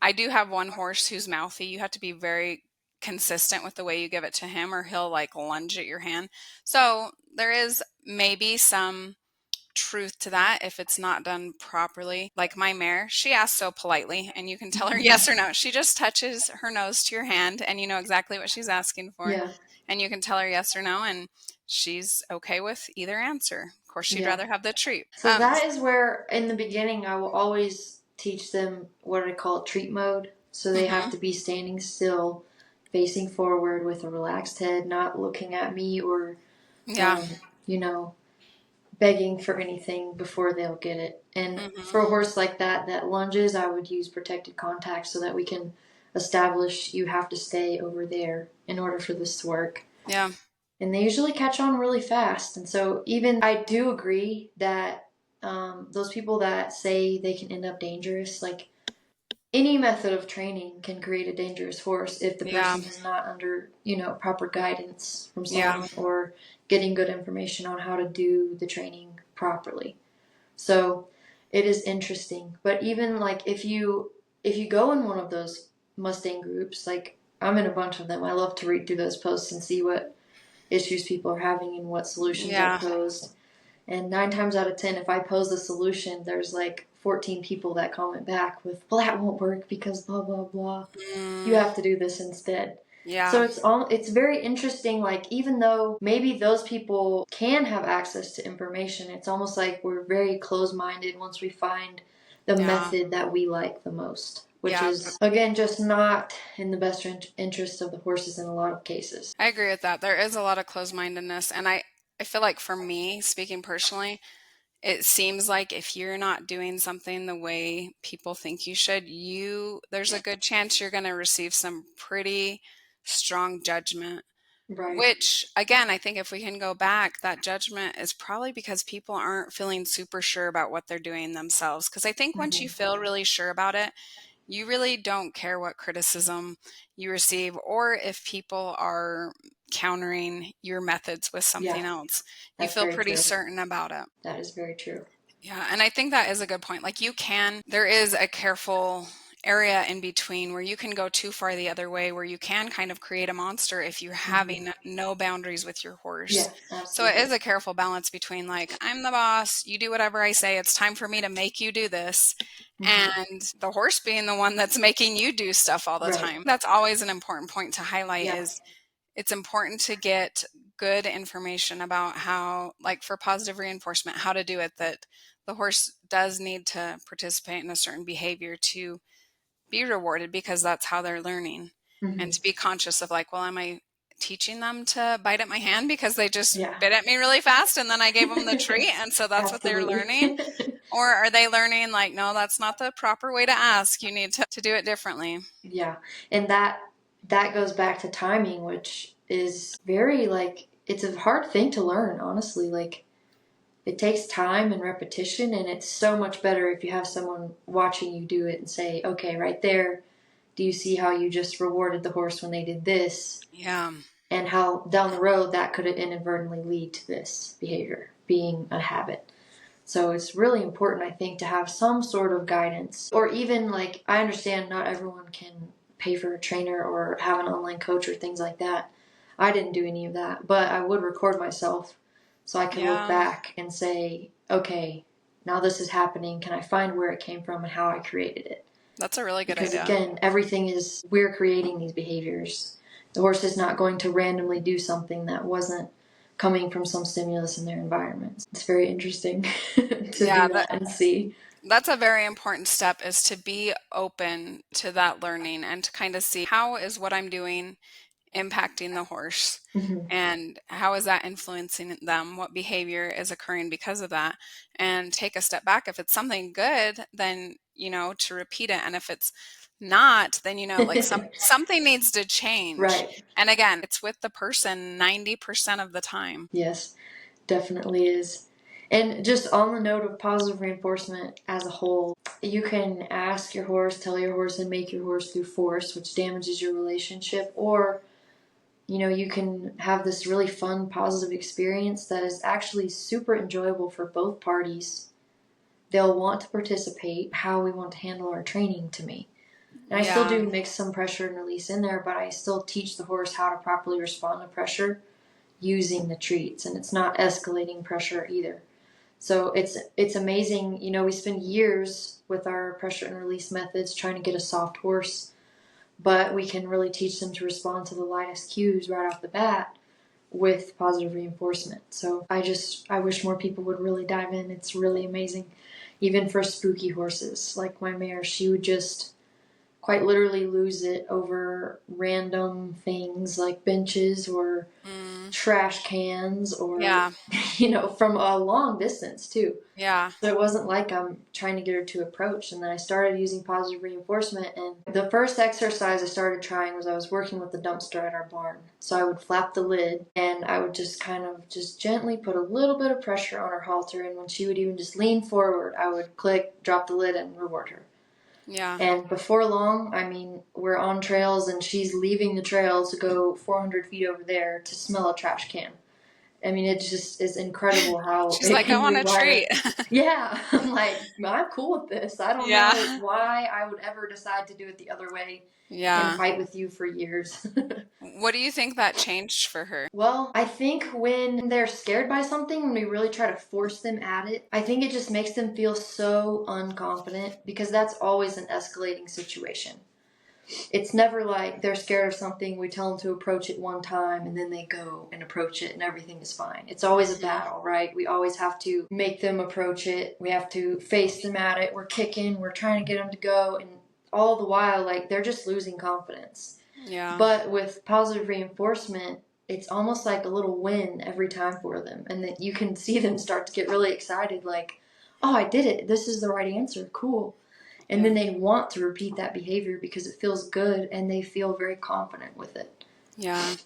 I do have one horse who's mouthy. You have to be very consistent with the way you give it to him, or he'll like lunge at your hand. So there is maybe some truth to that if it's not done properly. Like my mare, she asks so politely, and you can tell her yes or no. She just touches her nose to your hand, and you know exactly what she's asking for. Yeah. And you can tell her yes or no, and she's okay with either answer. Of course, she'd Yeah. rather have the treat. So that is where, in the beginning, I will always teach them what I call treat mode. So they have Mhm. to be standing still, facing forward with a relaxed head, not looking at me or, Yeah. um, you know, begging for anything before they'll get it. And Mhm. for a horse like that that lunges, I would use protected contact so that we can establish you have to stay over there in order for this to work. Yeah. And they usually catch on really fast. And so, even I do agree that those people that say they can end up dangerous, like, any method of training can create a dangerous horse if the Yeah. person is not under, proper guidance from Yeah. someone or getting good information on how to do the training properly. So it is interesting. But even like, if you go in one of those Mustang groups, like I'm in a bunch of them, I love to read through those posts and see what issues people are having and what solutions are Yeah. posed. And 9 times out of 10, if I pose a solution, there's like 14 people that comment back with, well, that won't work because blah, blah, blah. You Mm, have to do this instead. So Yeah. it's very interesting, like even though maybe those people can have access to information, it's almost like we're very closed-minded once we find the Yeah. method that we like the most, which Yeah. is again just not in the best interest of the horses in a lot of cases. I agree with that. There is a lot of closed-mindedness, and I feel like for me, speaking personally, it seems like if you're not doing something the way people think you should, there's a good chance you're going to receive some pretty strong judgment. Right. Which, again, I think if we can go back, that judgment is probably because people aren't feeling super sure about what they're doing themselves. Because I think once you Hmm. feel really sure about it, you really don't care what criticism you receive or if people are countering your methods with Yeah, something else. You that's feel very pretty true. certain about it. That is very true. Yeah, and I think that is a good point. Like there is a careful area in between where you can go too far the other way, where you can kind of create a monster if you're Hmm. having no boundaries with your horse. Yeah, So it absolutely. is a careful balance between like, I'm the boss, you do whatever I say, it's time for me to make you do this, Hmm. and the horse being the one that's making you do stuff all the Right. time. That's always an important point to highlight Yeah. is it's important to get good information about how, like for positive reinforcement, how to do it, that the horse does need to participate in a certain behavior to be rewarded because that's how they're learning. And Hmm. to be conscious of like, well, am I teaching them to bite at my hand because they just Yeah. bit at me really fast and then I gave them the treat and so that's what they're Absolutely. learning? Or are they learning like, no, that's not the proper way to ask. You need to do it differently. Yeah. And that goes back to timing, which is very like it's a hard thing to learn, honestly. Like it takes time and repetition, and it's so much better if you have someone watching you do it and say, "Okay, right there, do you see how you just rewarded the horse when they did this?" Yeah. And how down the road that could inadvertently lead to this behavior being a habit. So it's really important, I think, to have some sort of guidance. Or even like, I understand not everyone can pay for a trainer or have an online coach or things like that. I didn't do any of that, but I would record myself so I could look Yeah. back and say, okay, now this is happening. Can I find where it came from and how I created it? That's a really good Because idea. again, everything is, we're creating these behaviors. The horse is not going to randomly do something that wasn't coming from some stimulus in their environment. It's very interesting to Yeah, do that and see. that's a very important step is to be open to that learning and to kind of see how is what I'm doing impacting the horse Hmm. and how is that influencing them? What behavior is occurring because of that? And take a step back. If it's something good, then, to repeat it. And if it's not, then, like something needs to change. Right. And again, it's with the person 90% of the time. Yes, definitely is. And just on the note of positive reinforcement as a whole, you can ask your horse, tell your horse, and make your horse through force, which damages your relationship, or you can have this really fun, positive experience that is actually super enjoyable for both parties. They'll want to participate, how we want to handle our training to me. And I still Yeah. do mix some pressure and release in there, but I still teach the horse how to properly respond to pressure using the treats. And it's not escalating pressure either. So it's amazing. We spend years with our pressure and release methods trying to get a soft horse, but we can really teach them to respond to the lightest cues right off the bat with positive reinforcement. So I wish more people would really dive in. It's really amazing. Even for spooky horses, like my mare, she would just quite literally lose it over random things like benches or Mm, trash cans or yeah. from a long distance too. Yeah. So it wasn't like I'm trying to get her to approach. And then I started using positive reinforcement. And the first exercise I started trying was I was working with the dumpster at our barn. So I would flap the lid and I would just kind of just gently put a little bit of pressure on her halter. And when she would even just lean forward, I would click, drop the lid, and reward her. Yeah. And before long, I mean, we're on trails and she's leaving the trail to go 400 feet over there to smell a trash can. I mean, it just is incredible how She's it like, I can want a rewire. treat. Yeah, I'm like, I'm cool with this. I don't know Yeah. why I would ever decide to do it the other way and Yeah. fight with you for years. What do you think that changed for her? Well, I think when they're scared by something, when we really try to force them at it, I think it just makes them feel so unconfident because that's always an escalating situation. it's never like they're scared of something, we tell them to approach it one time, and then they go and approach it and everything is fine. It's always a battle, right? We always have to make them approach it. We have to face them at it. We're kicking, we're trying to get them to go, and all the while, like, they're just losing confidence. Yeah. But with positive reinforcement, it's almost like a little win every time for them. And that you can see them start to get really excited, like, oh, I did it. This is the right answer. Cool. And Yeah. then they want to repeat that behavior because it feels good and they feel very confident with it. Yeah.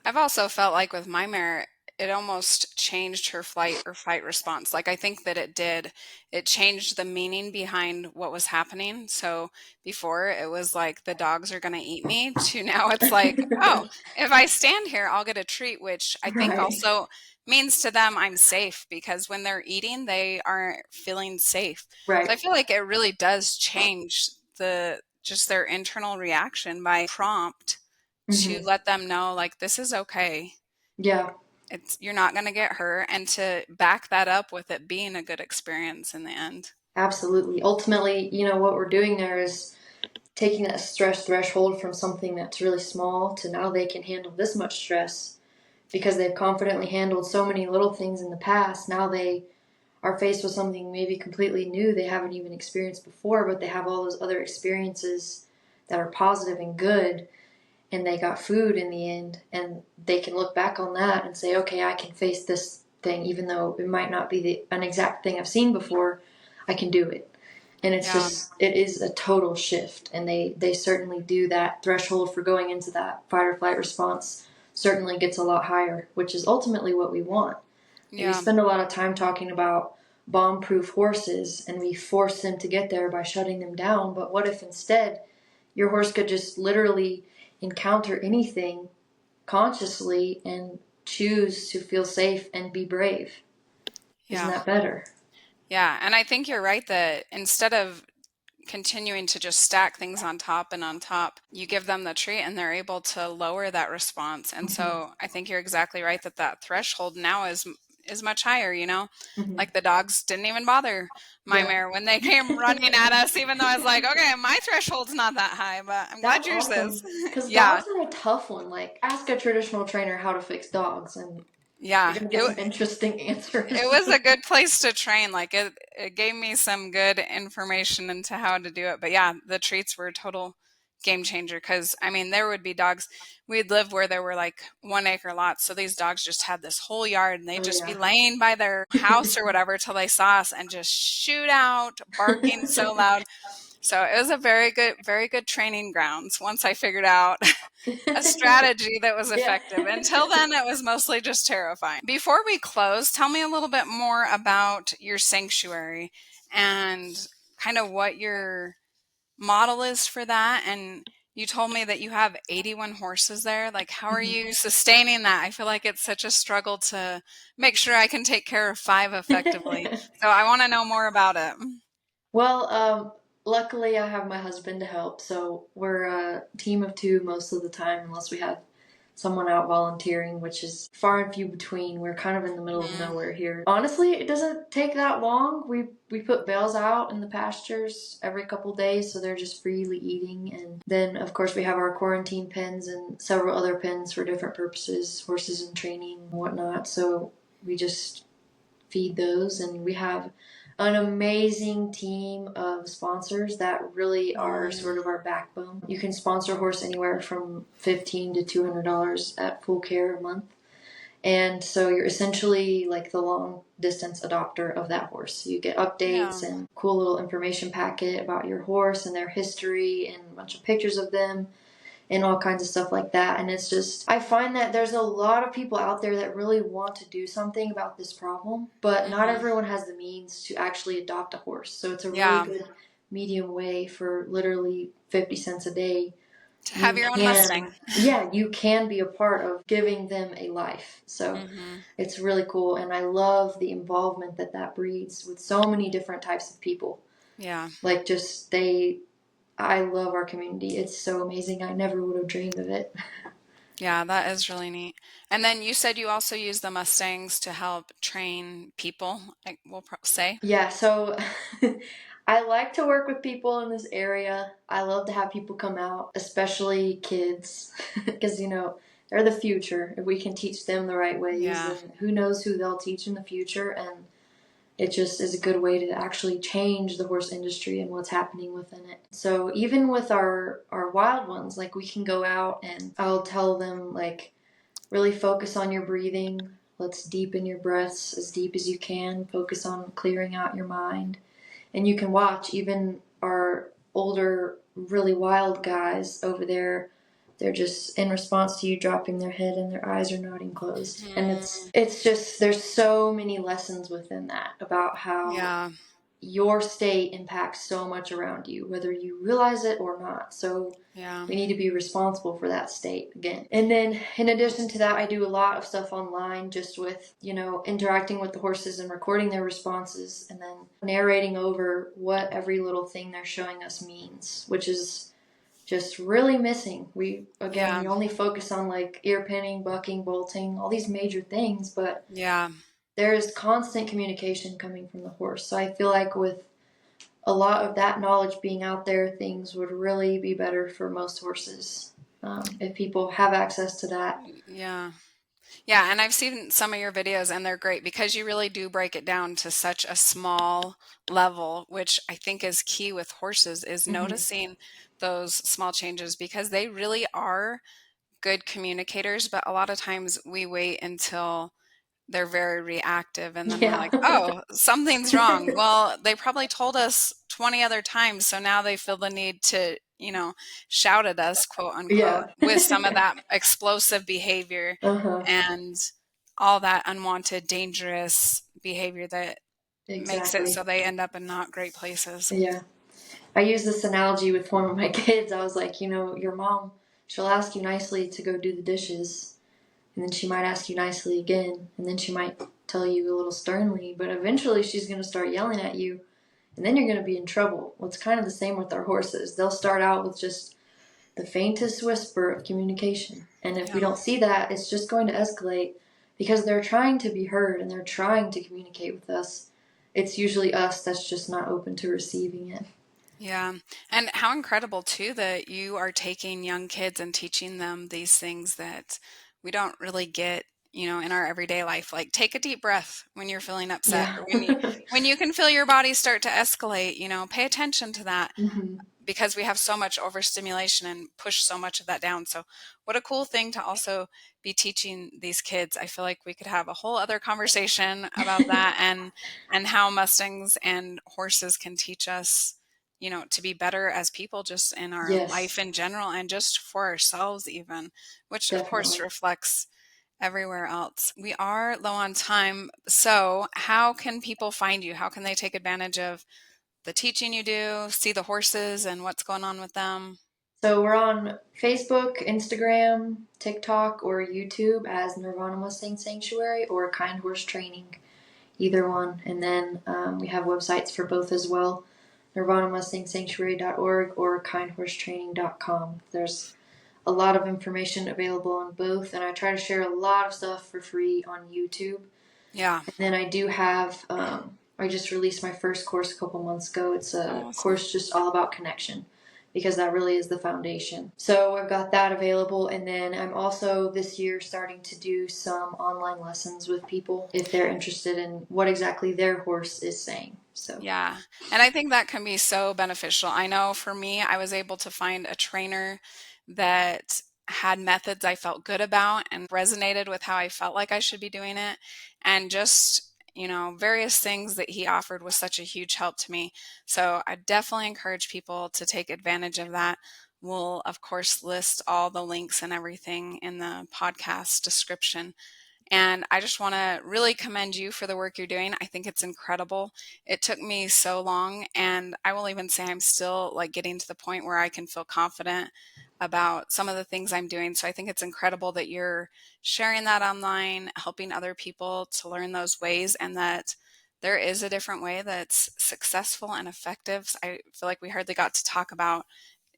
I've also felt like with my mare, it almost changed her flight or fight response. Like I think that it did. It changed the meaning behind what was happening. So before it was like the dogs are going to eat me to now it's like, oh, if I stand here, I'll get a treat, which I think Right. also means to them I'm safe because when they're eating, they aren't feeling safe. So I Right. feel like it really does change the just their internal reaction by prompt to Hmm. let them know like this is okay. Yeah, It's you're not going to get hurt and to back that up with it being a good experience in the end. absolutely. Ultimately, what we're doing there is taking that stress threshold from something that's really small to now they can handle this much stress because they've confidently handled so many little things in the past. Now they are faced with something maybe completely new they haven't even experienced before, but they have all those other experiences that are positive and good, and they got food in the end, and they can look back on that and say, okay, I can face this thing, even though it might not be an exact thing I've seen before, I can do it. And Yeah. it is a total shift, and they certainly do. That threshold for going into that fight or flight response certainly gets a lot higher, which is ultimately what we want. We Yeah. spend a lot of time talking about bomb-proof horses, and we force them to get there by shutting them down. But what if instead your horse could just literally encounter anything consciously and choose to feel safe and be brave? Isn't Yeah. that better? Yeah. And I think you're right that instead of continuing to just stack things on top and on top, you give them the treat and they're able to lower that response. And Hmm. so I think you're exactly right that that threshold now is much higher, you know? Hmm. Like the dogs didn't even bother my Yeah. mare when they came running at us, even though I was like, okay, my threshold's not that high, but I'm glad That's yours is. awesome. Because Yeah. dogs are a tough one. Like, ask a traditional trainer how to fix dogs, and you're Yeah. going to get some interesting It answers. was a good place to train. Like it gave me some good information into how to do it. But yeah, the treats were a total game changer because I mean there would be dogs. We'd live where there were like 1 acre lots, so these dogs just had this whole yard, and they'd Oh, just be yeah. laying by their house or whatever till they saw us and just shoot out, barking so loud. So it was a very good training grounds once I figured out a strategy that was Yeah. effective. Until then, it was mostly just terrifying. Before we close, tell me a little bit more about your sanctuary and kind of what your model is for that. And you told me that you have 81 horses there. Like, how are Mhm. you sustaining that? I feel like it's such a struggle to make sure I can take care of 5 effectively. So I want to know more about it. Well, luckily I have my husband to help, so we're a team of two most of the time, unless we have someone out volunteering, which is far and few between. We're kind of in the middle of Mhm. nowhere here. Honestly, it doesn't take that long. We put bales out in the pastures every couple days, so they're just freely eating. And then, of course, we have our quarantine pens and several other pens for different purposes, horses and training and whatnot. So we just feed those, and we have an amazing team of sponsors that really are sort Mm. of our backbone. You can sponsor a horse anywhere from $15 to $200 at full care a month. And so you're essentially like the long distance adopter of that horse. You get updates Yeah. and cool little information packet about your horse and their history and a bunch of pictures of them and all kinds of stuff like that. And it's just, I find that there's a lot of people out there that really want to do something about this problem, but not Hmm. everyone has the means to actually adopt a horse. So it's a really Yeah. good medium way for literally 50 cents a day. To have You your own can, Mustang. yeah, you can be a part of giving them a life. So Hmm. it's really cool. And I love the involvement that that breeds with so many different types of people. Yeah. Like, I love our community. It's so amazing. I never would have dreamed of it. Yeah, that is really neat. And then you said you also use the Mustangs to help train people, I will say. Yeah, so I like to work with people in this area. I love to have people come out, especially kids, because, they're the future. If we can teach them the right ways, Yeah. then who knows who they'll teach in the future. And it just is a good way to actually change the horse industry and what's happening within it. So even with our wild ones, like we can go out and I'll tell them like really focus on your breathing. Let's deepen your breaths as deep as you can. Focus on clearing out your mind. And you can watch even our older, really wild guys over there. They're just in response to you dropping their head and their eyes are nodding closed. And it's just there's so many lessons within that about how Yeah. your state impacts so much around you, whether you realize it or not. So Yeah. we need to be responsible for that state again. And then in addition to that, I do a lot of stuff online just with, interacting with the horses and recording their responses and then narrating over what every little thing they're showing us means, which is just really missing. We only focus on like ear pinning, bucking, bolting, all these major things, but Yeah. there is constant communication coming from the horse. So I feel like with a lot of that knowledge being out there, things would really be better for most horses if people have access to that. Yeah. Yeah, and I've seen some of your videos and they're great because you really do break it down to such a small level, which I think is key with horses is Mm-hmm. noticing those small changes because they really are good communicators, but a lot of times we wait until they're very reactive and then we're Yeah. like, "Oh, something's wrong." Well, they probably told us 20 other times, so now they feel the need to, shout at us, quote unquote, Yeah. with some of that explosive behavior Uh-huh. and all that unwanted, dangerous behavior that makes it so Exactly. they end up in not great places. Yeah. I use this analogy with one of my kids. I was like, your mom, she'll ask you nicely to go do the dishes, and then she might ask you nicely again, and then she might tell you a little sternly, but eventually she's going to start yelling at you, and then you're going to be in trouble. Well, it's kind of the same with our horses. They'll start out with just the faintest whisper of communication. And if we Yeah. don't see that, it's just going to escalate because they're trying to be heard and they're trying to communicate with us. It's usually us that's just not open to receiving it. Yeah. And how incredible too that you are taking young kids and teaching them these things that we don't really get, in our everyday life. Like take a deep breath when you're feeling upset Yeah. or when you can feel your body start to escalate, pay attention to that Mm-hmm. because we have so much overstimulation and push so much of that down. So what a cool thing to also be teaching these kids. I feel like we could have a whole other conversation about that and how Mustangs and horses can teach us, to be better as people just in our life Yes, in general and just for ourselves even, which of course definitely. reflects everywhere else. We are low on time. So how can people find you? How can they take advantage of the teaching you do, see the horses and what's going on with them? So we're on Facebook, Instagram, TikTok, or YouTube as Nirvana Mustang Sanctuary or Kind Horse Training, either one. And then we have websites for both as well, nirvanamustangsanctuary.org or kindhorsetraining.com. There's a lot of information available on both, and I try to share a lot of stuff for free on YouTube. Yeah. And then I do have, I just released my first course a couple months ago. It's a Awesome. course just all about connection because that really is the foundation. So I've got that available. And then I'm also this year starting to do some online lessons with people if they're interested in what exactly their horse is saying. So, Yeah. And I think that can be so beneficial. I know for me, I was able to find a trainer that had methods I felt good about and resonated with how I felt like I should be doing it. And just, various things that he offered was such a huge help to me. So I definitely encourage people to take advantage of that. We'll, of course, list all the links and everything in the podcast description. And I just want to really commend you for the work you're doing. I think it's incredible. It took me so long, and I will even say I'm still like getting to the point where I can feel confident about some of the things I'm doing. So I think it's incredible that you're sharing that online, helping other people to learn those ways, and that there is a different way that's successful and effective. I feel like we hardly got to talk about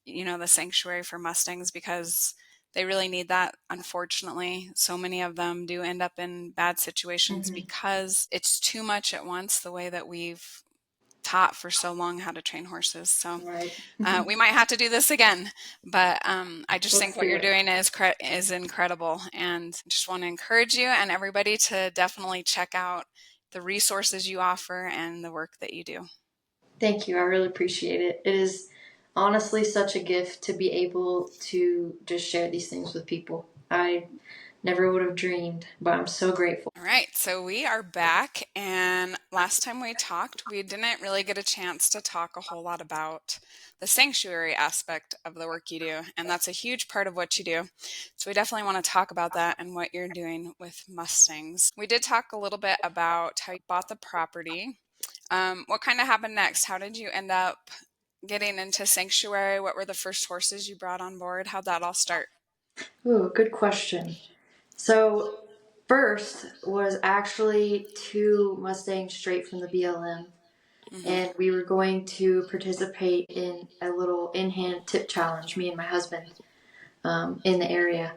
the sanctuary for Mustangs because they really need that. Unfortunately, so many of them do end up in bad situations mhm. because it's too much at once the way that we've taught for so long how to train horses. So Right. we might have to do this again. But I just Let's think what do you're it. doing is incredible, and just want to encourage you and everybody to definitely check out the resources you offer and the work that you do. Thank you. I really appreciate it. It is honestly such a gift to be able to just share these things with people. I never would have dreamed, but I'm so grateful. All right, so we are back, and last time we talked, we didn't really get a chance to talk a whole lot about the sanctuary aspect of the work you do, and that's a huge part of what you do. So we definitely want to talk about that and what you're doing with Mustangs. We did talk a little bit about how you bought the property. What kind of happened next? How did you end up getting into sanctuary? What were the first horses you brought on board? How'd that all start? Ooh, good question. So, first was actually two Mustangs straight from the BLM, Hmm. and we were going to participate in a little in-hand tip challenge, me and my husband, in the area.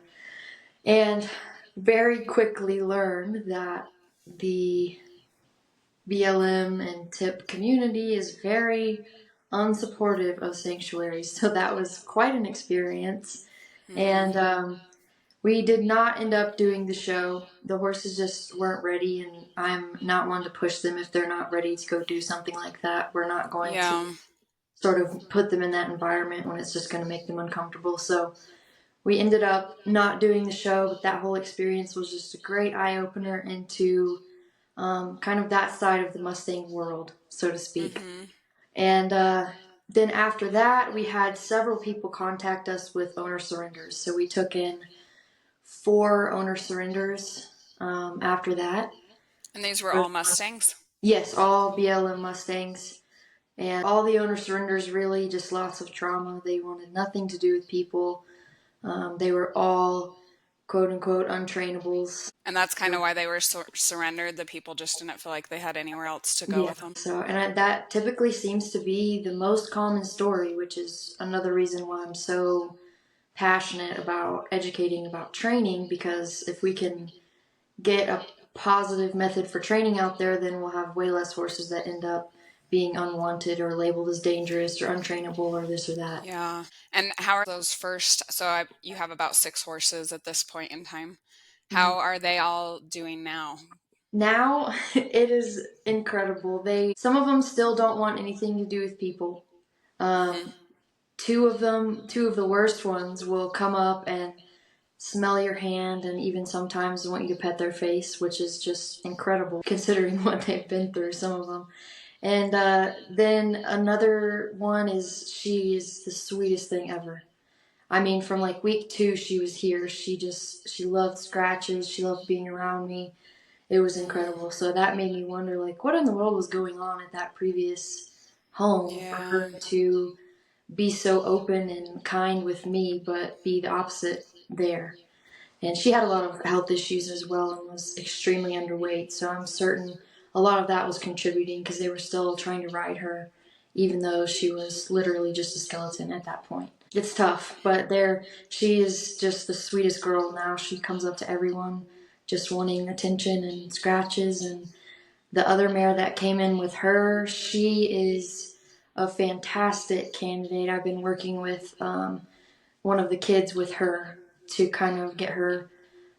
And very quickly learned that the BLM and tip community is very unsupportive of sanctuaries. So that was quite an experience. Hmm. And we did not end up doing the show. The horses just weren't ready, and I'm not one to push them if they're not ready to go do something like that. We're not going to Yeah. sort of put them in that environment when it's just going to make them uncomfortable. So we ended up not doing the show, but that whole experience was just a great eye opener into kind of that side of the Mustang world, so to speak. Hmm. And then after that, we had several people contact us with owner surrenders. So we took in 4 owner surrenders after that. And these were all Mustangs? Yes, all BLM Mustangs. And all the owner surrenders really just lots of trauma. They wanted nothing to do with people. They were all quote unquote untrainables. And that's kind of why they were surrendered. The people just didn't feel like they had anywhere else to go Yeah. with them. So, that typically seems to be the most common story, which is another reason why I'm so passionate about educating about training, because if we can get a positive method for training out there, then we'll have way less horses that end up being unwanted or labeled as dangerous or untrainable or this or that. Yeah. And how are those first? So you have about 6 horses at this point in time. Mhm. How are they all doing now? Now it is incredible. Some of them still don't want anything to do with people. Hmm. Um, Two of them, two of the worst ones, will come up and smell your hand and even sometimes want you to pet their face, which is just incredible considering what they've been through, some of them. And then another one she is the sweetest thing ever. I mean, from like week 2, she was here. She loved scratches. She loved being around me. It was Hmm. incredible. So that made me wonder, like, what in the world was going on at that previous home for Yeah. her to be so open and kind with me, but be the opposite there. And she had a lot of health issues as well and was extremely underweight. So I'm certain a lot of that was contributing because they were still trying to ride her, even though she was literally just a skeleton at that point. It's tough, but she is just the sweetest girl now. She comes up to everyone just wanting attention and scratches. And the other mare that came in with her, she is a fantastic candidate. I've been working with one of the kids with her to kind of get her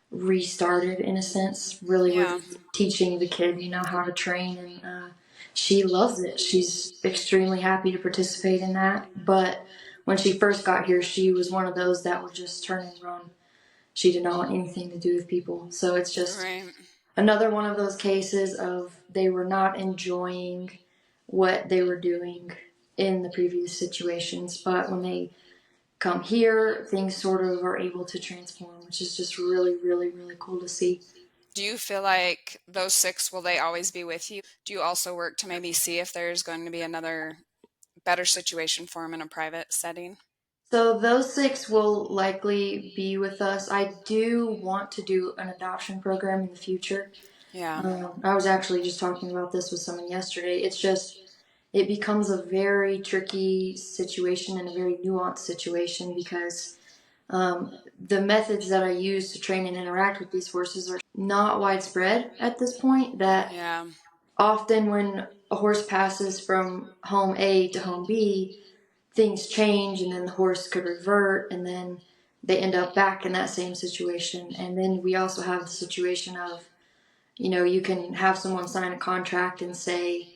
restarted in a sense, really Yeah. with teaching the kid, how to train. And she loves it. She's extremely happy to participate in that. But when she first got here, she was one of those that would just turn and run. She did not want anything to do with people. So it's just Right. another one of those cases of they were not enjoying what they were doing in the previous situations. But when they come here, things sort of are able to transform, which is just really, really, really cool to see. Do you feel like those 6, will they always be with you? Do you also work to maybe see if there's going to be another better situation for them in a private setting? So those 6 will likely be with us. I do want to do an adoption program in the future. Yeah. I was actually just talking about this with someone yesterday. It's just, it becomes a very tricky situation and a very nuanced situation because the methods that I use to train and interact with these horses are not widespread at this point. That Yeah. often when a horse passes from home A to home B, things change and then the horse could revert and then they end up back in that same situation. And then we also have the situation of, you can have someone sign a contract and say,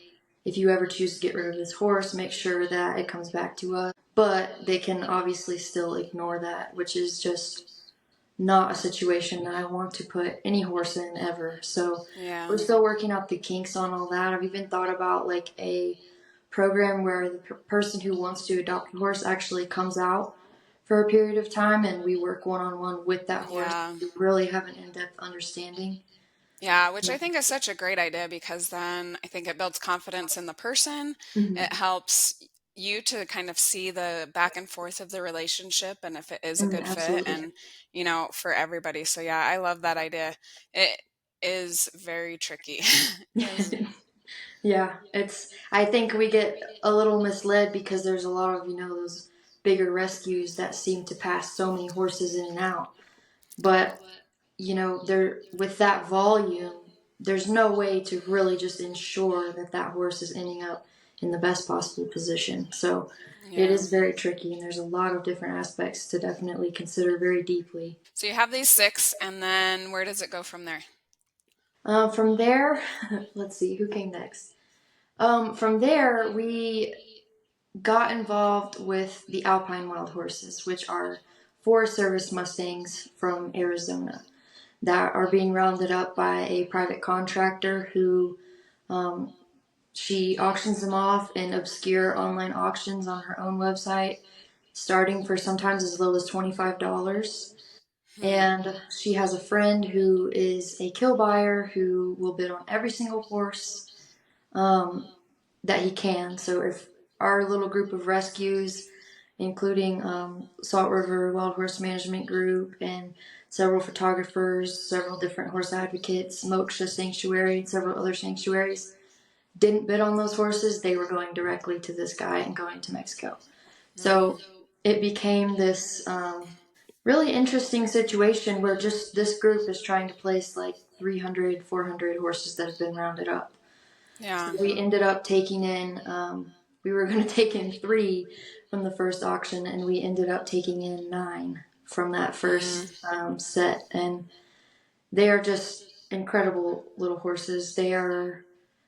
if you ever choose to get rid of this horse, make sure that it comes back to us. But they can obviously still ignore that, which is just not a situation that I want to put any horse in ever. So we're still working out the kinks on all that. I've even thought about like a program where the person who wants to adopt a horse actually comes out for a period of time and we work one-on-one with that horse to really have an in-depth understanding. Yeah, which I think is such a great idea because then I think it builds confidence in the person. It helps you to kind of see the back and forth of the relationship and if it is a good fit Absolutely. and, for everybody. So yeah, I love that idea. It is very tricky. Yeah, I think we get a little misled because there's a lot of, those bigger rescues that seem to pass so many horses in and out. But, there with that volume, there's no way to really just ensure that that horse is ending up in the best possible position. So it Yeah. is very tricky, and there's a lot of different aspects to definitely consider very deeply. So you have these 6, and then where does it go from there? From there, let's see, who came next? From there, we got involved with the Alpine Wild Horses, which are Forest Service Mustangs from Arizona that are being rounded up by a private contractor who she auctions them off in obscure online auctions on her own website, starting for sometimes as low as $25. And she has a friend who is a kill buyer who will bid on every single horse that he can. So if our little group of rescues, including Salt River Wild Horse Management Group and several photographers, several different horse advocates, Moksha Sanctuary, and several other sanctuaries, didn't bid on those horses, they were going directly to this guy and going to Mexico. So it became this really interesting situation where just this group is trying to place like 300, 400 horses that have been rounded up. Yeah. So we ended up taking in, we were going to take in 3 from the first auction, and we ended up taking in 9 from that first set. And they are just incredible little horses. They are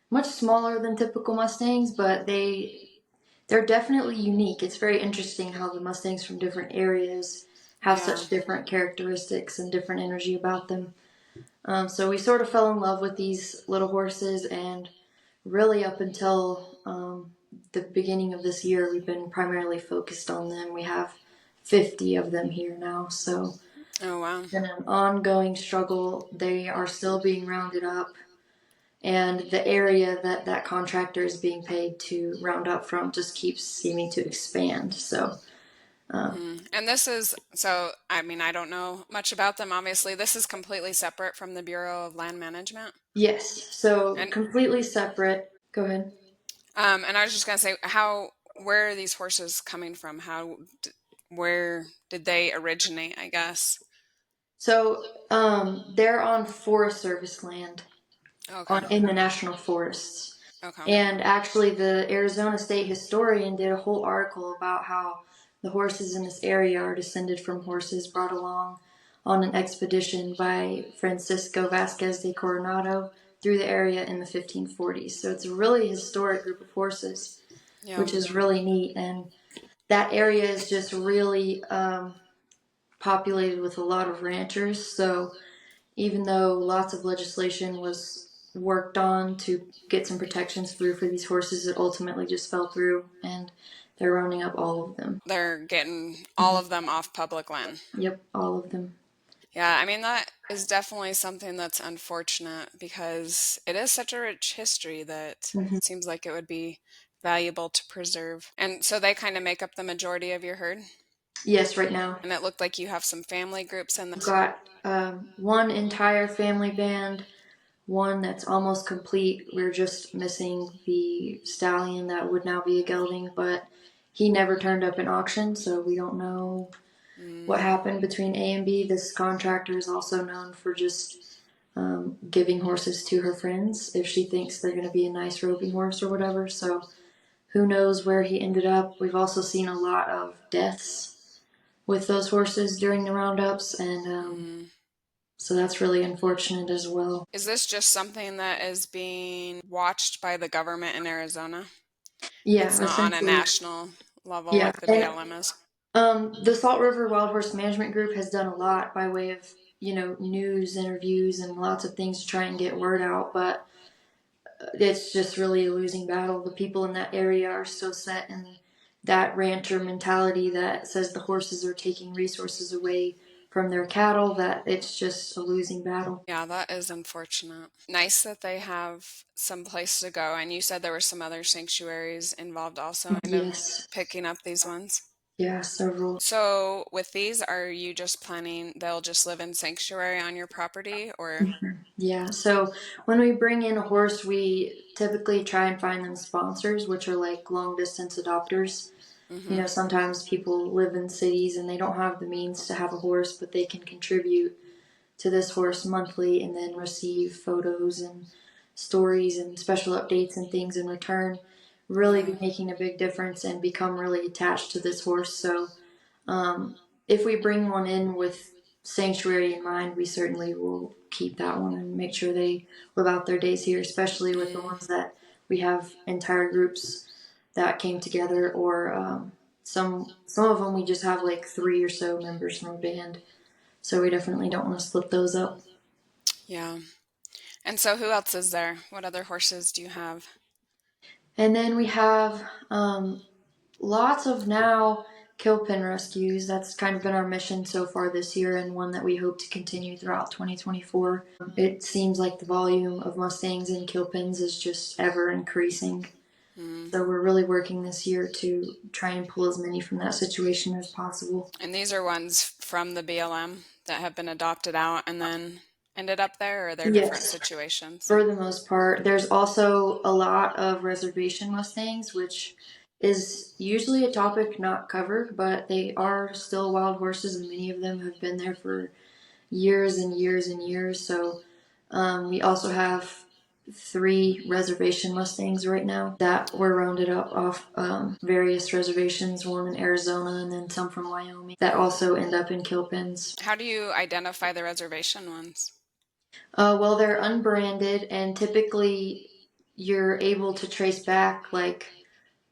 much smaller than typical Mustangs, but they're definitely unique. It's very interesting how the Mustangs from different areas have such different characteristics and different energy about them. So we sort of fell in love with these little horses, and really up until the beginning of this year, we've been primarily focused on them. We have 50 of them here now, so Oh, wow. it's been an ongoing struggle. They are still being rounded up, and the area that that contractor is being paid to round up from just keeps seeming to expand. So And this is, so, I mean, I don't know much about them, obviously. This is completely separate from the Bureau of Land Management. yes, so And completely separate. Go ahead. and I was just gonna say, where are these horses coming from? Where did they originate, I guess? So they're on Forest Service land Okay. in the national forests. Okay. And actually, the Arizona State historian did a whole article about how the horses in this area are descended from horses brought along on an expedition by Francisco Vasquez de Coronado through the area in the 1540s. So it's a really historic group of horses, Yeah. which is really neat. And that area is just really populated with a lot of ranchers. So even though lots of legislation was worked on to get some protections through for these horses, it ultimately just fell through, and they're rounding up all of them. They're getting all of them off public land. Yep, all of them. Yeah, I mean, that is definitely something that's unfortunate because it is such a rich history that Mm-hmm. it seems like it would be valuable to preserve. And so they kind of make up the majority of your herd. Yes, right now. And it looked like you have some family groups in We've this. got one entire family band, one that's almost complete. We're just missing the stallion that would now be a gelding, but he never turned up in auction, so we don't know what happened between A and B. This contractor is also known for just giving horses to her friends if she thinks they're going to be a nice roping horse or whatever. So who knows where he ended up. We've also seen a lot of deaths with those horses during the roundups, and so that's really unfortunate as well. Is this just something that is being watched by the government in Arizona? It's Yeah, not on a essentially. national level Yeah, like the and BLM is. the Salt River Wild Horse Management Group has done a lot by way of news, interviews, and lots of things to try and get word out, but it's just really a losing battle. The people in that area are so set in that rancher mentality that says the horses are taking resources away from their cattle that it's just a losing battle. Yeah, that is unfortunate. Nice that they have some place to go. And you said there were some other sanctuaries involved also, kind of Yes. picking up these ones. Yeah, several. So with these, are you just planning they'll just live in sanctuary on your property or? Yeah, so when we bring in a horse, we typically try and find them sponsors, which are like long distance adopters. Sometimes people live in cities and they don't have the means to have a horse, but they can contribute to this horse monthly and then receive photos and stories and special updates and things in return. Really Yeah. be making a big difference and become really attached to this horse. So um, if we bring one in with sanctuary in mind, we certainly will keep that one and make sure they live out their days here, especially with the ones that we have entire groups that came together, or some of them we just have like 3 or so members from a band. So we definitely don't want to split those up. Yeah. And so who else is there? What other horses do you have? And then we have lots of now kill pen rescues. That's kind of been our mission so far this year, and one that we hope to continue throughout 2024. It seems like the volume of Mustangs in kill pens is just ever increasing. So we're really working this year to try and pull as many from that situation as possible. And these are ones from the BLM that have been adopted out and then ended up there, or they're different Yes, situations? for the most part. There's also a lot of reservation Mustangs, which is usually a topic not covered, but they are still wild horses, and many of them have been there for years and years and years. So we also have 3 reservation Mustangs right now that were rounded up off various reservations, one in Arizona and then some from Wyoming, that also end up in kill pens. How do you identify the reservation ones? Well, they're unbranded, and typically you're able to trace back, like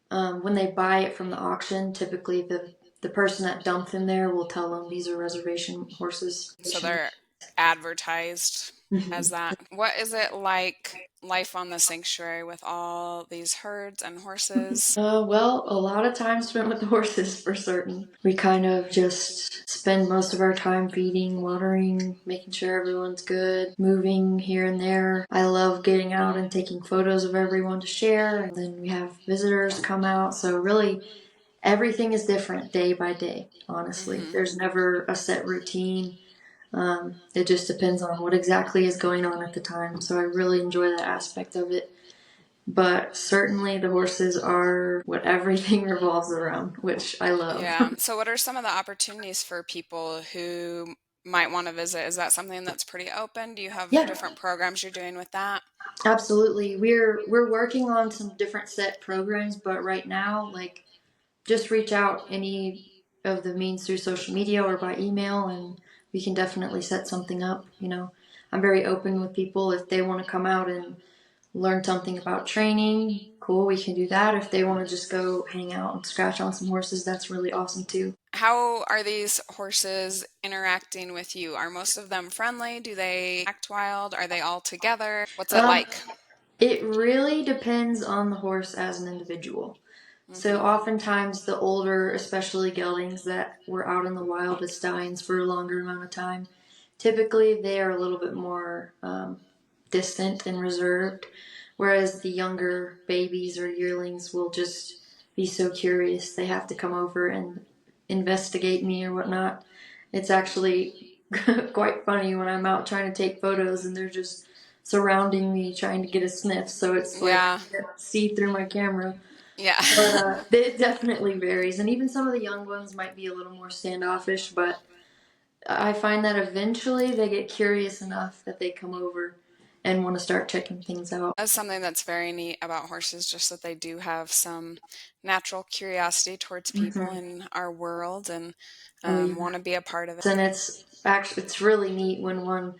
when they buy it from the auction. Typically, the person that dumped them there will tell them these are reservation horses. So they're advertised as Mhm. that. What is it like life on the sanctuary with all these herds and horses? Well, a lot of time spent with the horses for certain. We kind of just spend most of our time feeding, watering, making sure everyone's good, moving here and there. I love getting out and taking photos of everyone to share, and then we have visitors come out. So really, everything is different day by day, honestly. There's never a set routine. It just depends on what exactly is going on at the time. So I really enjoy that aspect of it. But certainly the horses are what everything revolves around, which I love. Yeah. So what are some of the opportunities for people who might want to visit? Is that something that's pretty open? Do you have Yeah, different programs you're doing with that? absolutely. We're working on some different set programs, but right now, like, just reach out any of the means through social media or by email, and we can definitely set something up. I'm very open with people. If they want to come out and learn something about training, cool, we can do that. If they want to just go hang out and scratch on some horses, that's really awesome too. How are these horses interacting with you? Are most of them friendly? Do they act wild? Are they all together? What's it Um, like? it really depends on the horse as an individual. So oftentimes the older, especially geldings that were out in the wild as stallions for a longer amount of time, typically they are a little bit more distant and reserved, whereas the younger babies or yearlings will just be so curious they have to come over and investigate me or whatnot. It's actually quite funny when I'm out trying to take photos and they're just surrounding me trying to get a sniff, so it's like Yeah. I can't see through my camera. Yeah. But it definitely varies, and even some of the young ones might be a little more standoffish, but I find that eventually they get curious enough that they come over and want to start checking things out. That's something that's very neat about horses, just that they do have some natural curiosity towards people Hmm. in our world and Oh yeah. want to be a part of it. And it's really neat when one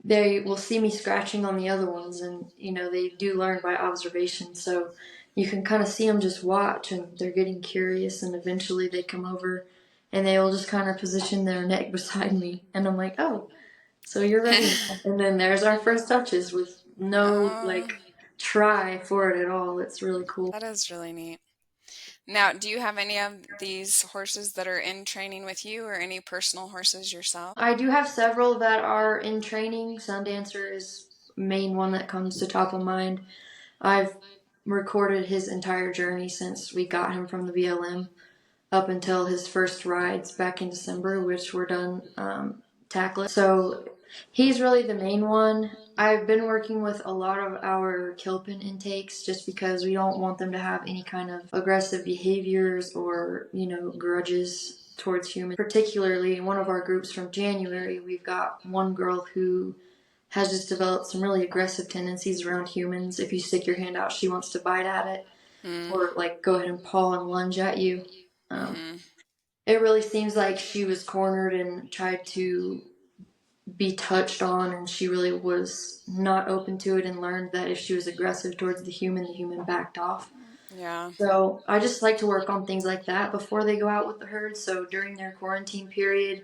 they will see me scratching on the other ones, and they do learn by observation, so you can kind of see them just watch, and they're getting curious, and eventually they come over and they'll just kind of position their neck beside me, and I'm like, oh, so you're ready now. And then there's our first touches with no Oh, like try for it at all. It's really cool. that is really neat. Now, do you have any of these horses that are in training with you or any personal horses yourself? I do have several that are in training. Sundancer is main one that comes to top of mind. I've recorded his entire journey since we got him from the BLM up until his first rides back in December, which were done tackling. So he's really the main one. I've been working with a lot of our kill-pin intakes just because we don't want them to have any kind of aggressive behaviors or, grudges towards humans. Particularly in one of our groups from January, we've got one girl who has just developed some really aggressive tendencies around humans. If you stick your hand out, she wants to bite at it Mm, or like go ahead and paw and lunge at you. Um, mm-hmm. it really seems like she was cornered and tried to be touched on, and she really was not open to it and learned that if she was aggressive towards the human backed off. Yeah. So I just like to work on things like that before they go out with the herd. So during their quarantine period,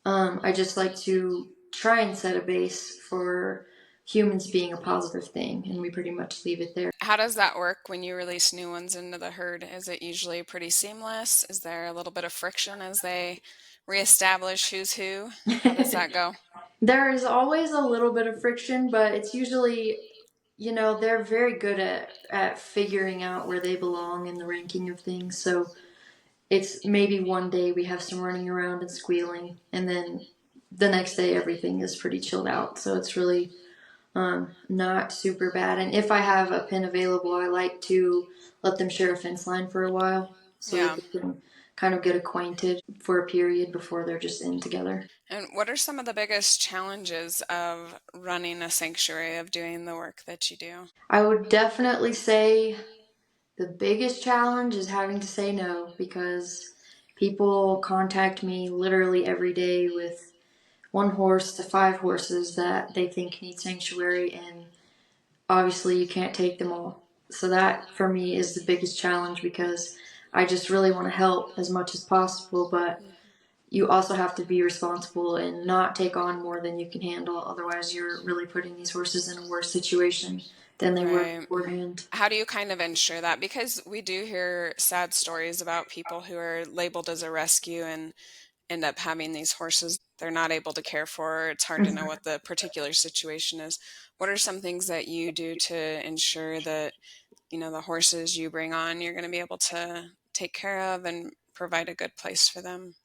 I just like to try and set a base for humans being a positive thing, and we pretty much leave it there. How does that work when you release new ones into the herd? Is it usually pretty seamless? Is there a little bit of friction as they reestablish who's who? How does that go? There is always a little bit of friction, but it's usually, they're very good at figuring out where they belong in the ranking of things. So it's maybe one day we have some running around and squealing, and then the next day everything is pretty chilled out. So it's really not super bad. And if I have a pin available, I like to let them share a fence line for a while so that Yeah. they can kind of get acquainted for a period before they're just in together. And what are some of the biggest challenges of running a sanctuary, of doing the work that you do? I would definitely say the biggest challenge is having to say no because people contact me literally every day with 1 horse to 5 horses that they think need sanctuary, and obviously you can't take them all. So that for me is the biggest challenge because I just really want to help as much as possible, but you also have to be responsible and not take on more than you can handle. Otherwise, you're really putting these horses in a worse situation than they were Right. beforehand. How do you kind of ensure that? Because we do hear sad stories about people who are labeled as a rescue and end up having these horses they're not able to care for. It's hard to know what the particular situation is. What are some things that you do to ensure that, the horses you bring on, you're going to be able to take care of and provide a good place for them?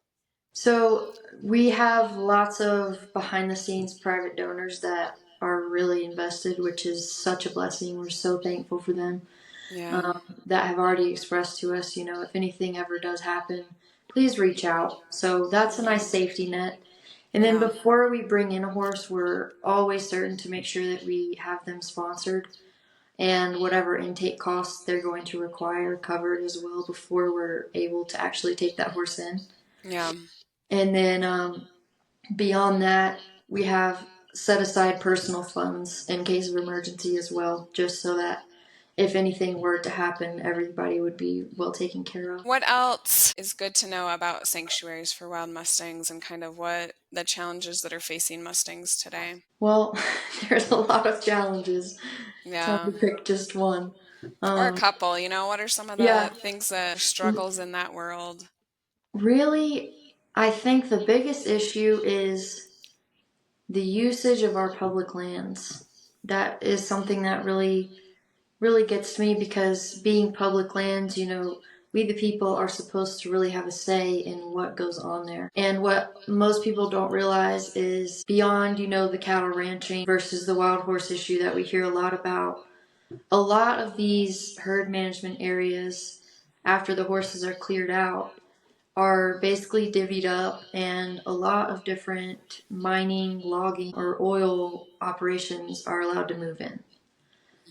So we have lots of behind the scenes private donors that are really invested, which is such a blessing. We're so thankful for them. Yeah. That have already expressed to us, if anything ever does happen, please reach out. So that's a nice safety net. And then Yeah. before we bring in a horse, we're always certain to make sure that we have them sponsored and whatever intake costs they're going to require covered as well before we're able to actually take that horse in. Yeah. And then beyond that, we have set aside personal funds in case of emergency as well, just so that if anything were to happen, everybody would be well taken care of. What else is good to know about sanctuaries for wild Mustangs and kind of what the challenges that are facing Mustangs today? Well, there's a lot of challenges. It's hard Yeah. to pick just one. Or a Um, couple, what are some of yeah, the things that struggles in that world? really, I think the biggest issue is the usage of our public lands. That is something that really gets to me because being public lands, we the people are supposed to really have a say in what goes on there. And what most people don't realize is beyond, the cattle ranching versus the wild horse issue that we hear a lot about. A lot of these herd management areas, after the horses are cleared out, are basically divvied up, and a lot of different mining, logging, or oil operations are allowed to move in.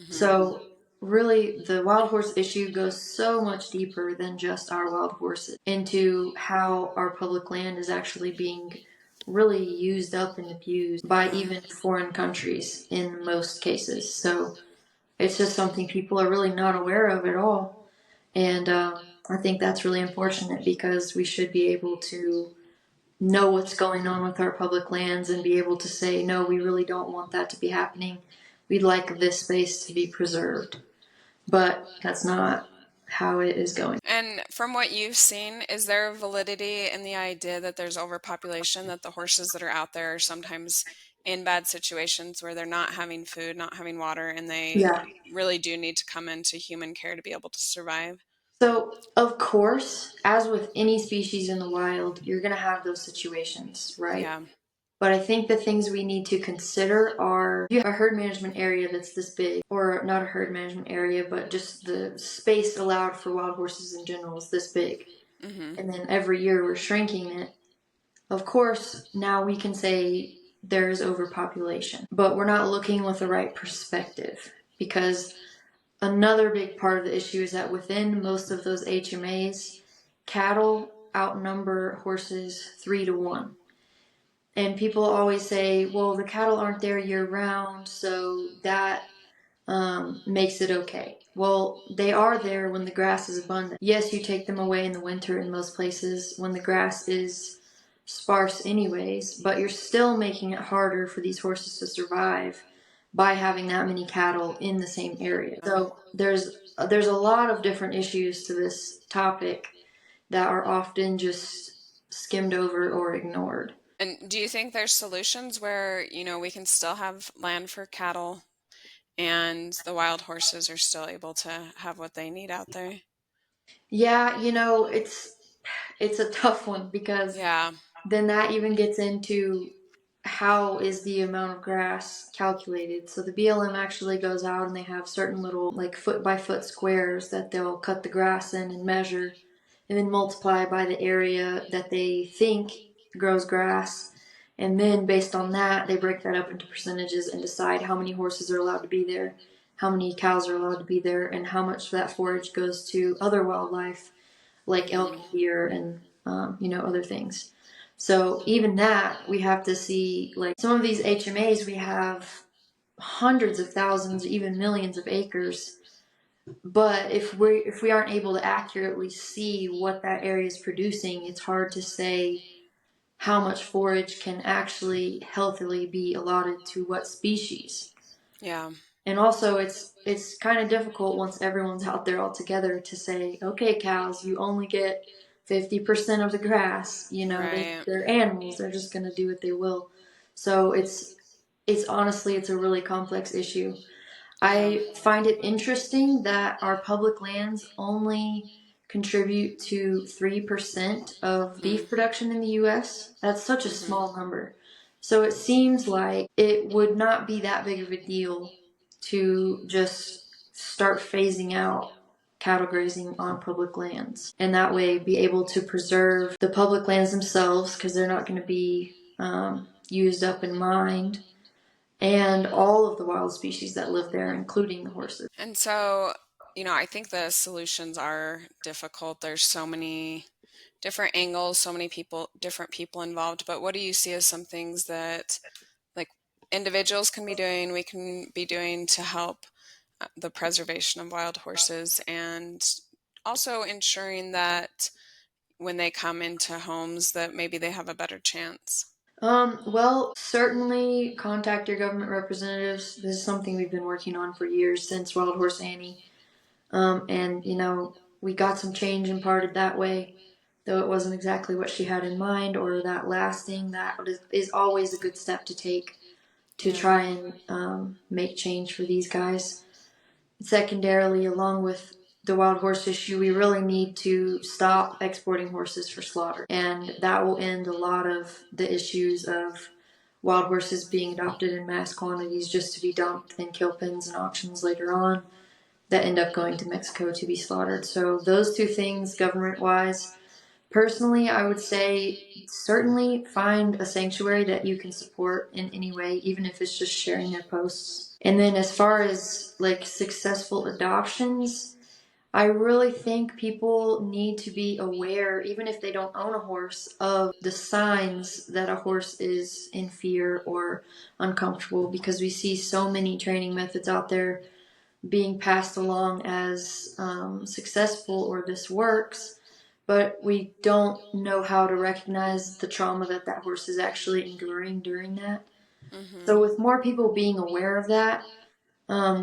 So really, the wild horse issue goes so much deeper than just our wild horses into how our public land is actually being really used up and abused by even foreign countries in most cases. So it's just something people are really not aware of at all. And I think that's really unfortunate because we should be able to know what's going on with our public lands and be able to say, no, we really don't want that to be happening. We'd like this space to be preserved. But that's not how it is going. And from what you've seen, is there validity in the idea that there's overpopulation, that the horses that are out there are sometimes in bad situations where they're not having food, not having water, and they Yeah. really do need to come into human care to be able to survive? So, of course, as with any species in the wild, you're going to have those situations, right? Yeah. But I think the things we need to consider are you have a herd management area that's this big, or not a herd management area, but just the space allowed for wild horses in general is this big. And then every year we're shrinking it. Of course, now we can say there's overpopulation, but we're not looking with the right perspective because another big part of the issue is that within most of those HMAs, cattle outnumber horses 3 to 1. And people always say, well, the cattle aren't there year round, so that makes it okay. Well, they are there when the grass is abundant. Yes, you take them away in the winter in most places when the grass is sparse anyways, but you're still making it harder for these horses to survive by having that many cattle in the same area. So there's a lot of different issues to this topic that are often just skimmed over or ignored. And do you think there's solutions where, we can still have land for cattle and the wild horses are still able to have what they need out there? Yeah, it's a tough one because Yeah. then that even gets into how is the amount of grass calculated. So the BLM actually goes out and they have certain little like foot by foot squares that they'll cut the grass in and measure and then multiply by the area that they think grows grass. And then based on that, they break that up into percentages and decide how many horses are allowed to be there, how many cows are allowed to be there, and how much of that forage goes to other wildlife like elk and deer and other things. So even that, we have to see, like some of these HMAs, we have hundreds of thousands, even millions of acres. But if we aren't able to accurately see what that area is producing, it's hard to say how much forage can actually healthily be allotted to what species. Yeah. And also, it's kind of difficult once everyone's out there all together to say, okay, cows, you only get 50% of the grass. Right. They're animals. They're just going to do what they will. So it's honestly, it's a really complex issue. Yeah. I find it interesting that our public lands only contribute to 3% of beef production in the U.S. That's such a small number. So it seems like it would not be that big of a deal to just start phasing out cattle grazing on public lands. And that way be able to preserve the public lands themselves because they're not going to be used up and mined, and all of the wild species that live there, including the horses. And so, I think the solutions are difficult. There's so many different angles, so many different people involved. But what do you see as some things that like individuals can be doing, we can be doing to help the preservation of wild horses and also ensuring that when they come into homes that maybe they have a better chance? Well, certainly contact your government representatives. This is something we've been working on for years since Wild Horse Annie. And, we got some change imparted that way, though it wasn't exactly what she had in mind or that lasting. That is always a good step to take to try and make change for these guys. Secondarily, along with the wild horse issue, we really need to stop exporting horses for slaughter. And that will end a lot of the issues of wild horses being adopted in mass quantities just to be dumped in kill pens and auctions later on that end up going to Mexico to be slaughtered. So those two things, government-wise, Personally, I would say certainly find a sanctuary that you can support in any way, even if it's just sharing their posts. And then as far as like successful adoptions, I really think people need to be aware, even if they don't own a horse, of the signs that a horse is in fear or uncomfortable, because we see so many training methods out there being passed along as successful or this works, but we don't know how to recognize the trauma that that horse is actually enduring during that. So, with more people being aware of that,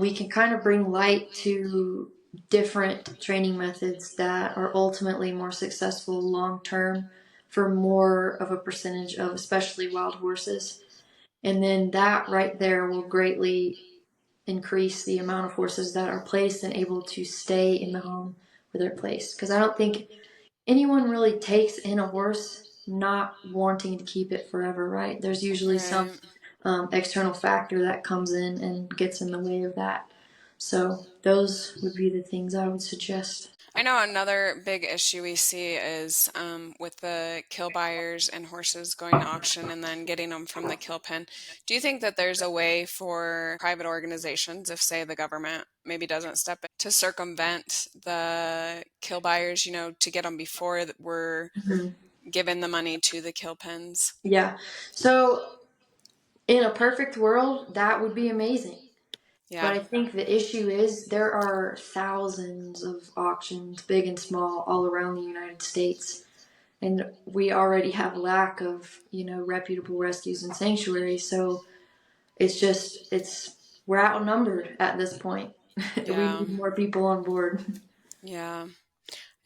we can kind of bring light to different training methods that are ultimately more successful long term for more of a percentage of especially wild horses. And then that right there will greatly increase the amount of horses that are placed and able to stay in the home where they're placed. Because I don't think anyone really takes in a horse not wanting to keep it forever, right? There's usually some Right. external factor that comes in and gets in the way of that. So those would be the things I would suggest. I know another big issue we see is with the kill buyers and horses going to auction and then getting them from the kill pen. Do you think that there's a way for private organizations, if say the government maybe doesn't step in, to circumvent the kill buyers, to get them before we're Mhm. given the money to the kill pens? Yeah. So in a perfect world, that would be amazing. But Yeah. I think the issue is there are thousands of auctions, big and small, all around the United States. And we already have a lack of, reputable rescues and sanctuaries. So we're outnumbered at this point. We Yeah. need more people on board. Yeah.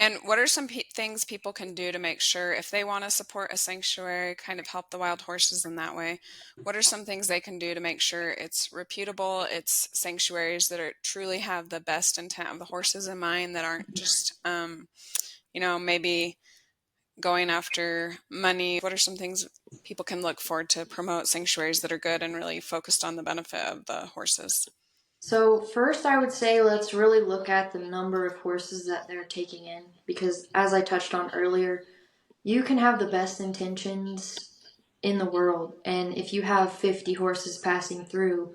And what are some things people can do to make sure if they want to support a sanctuary, kind of help the wild horses in that way? What are some things they can do to make sure it's reputable, it's sanctuaries that are truly have the best intent of the horses in mind, that aren't just, maybe going after money? What are some things people can look for to promote sanctuaries that are good and really focused on the benefit of the horses? So first I would say let's really look at the number of horses that they're taking in, because as I touched on earlier, you can have the best intentions in the world, and if you have 50 horses passing through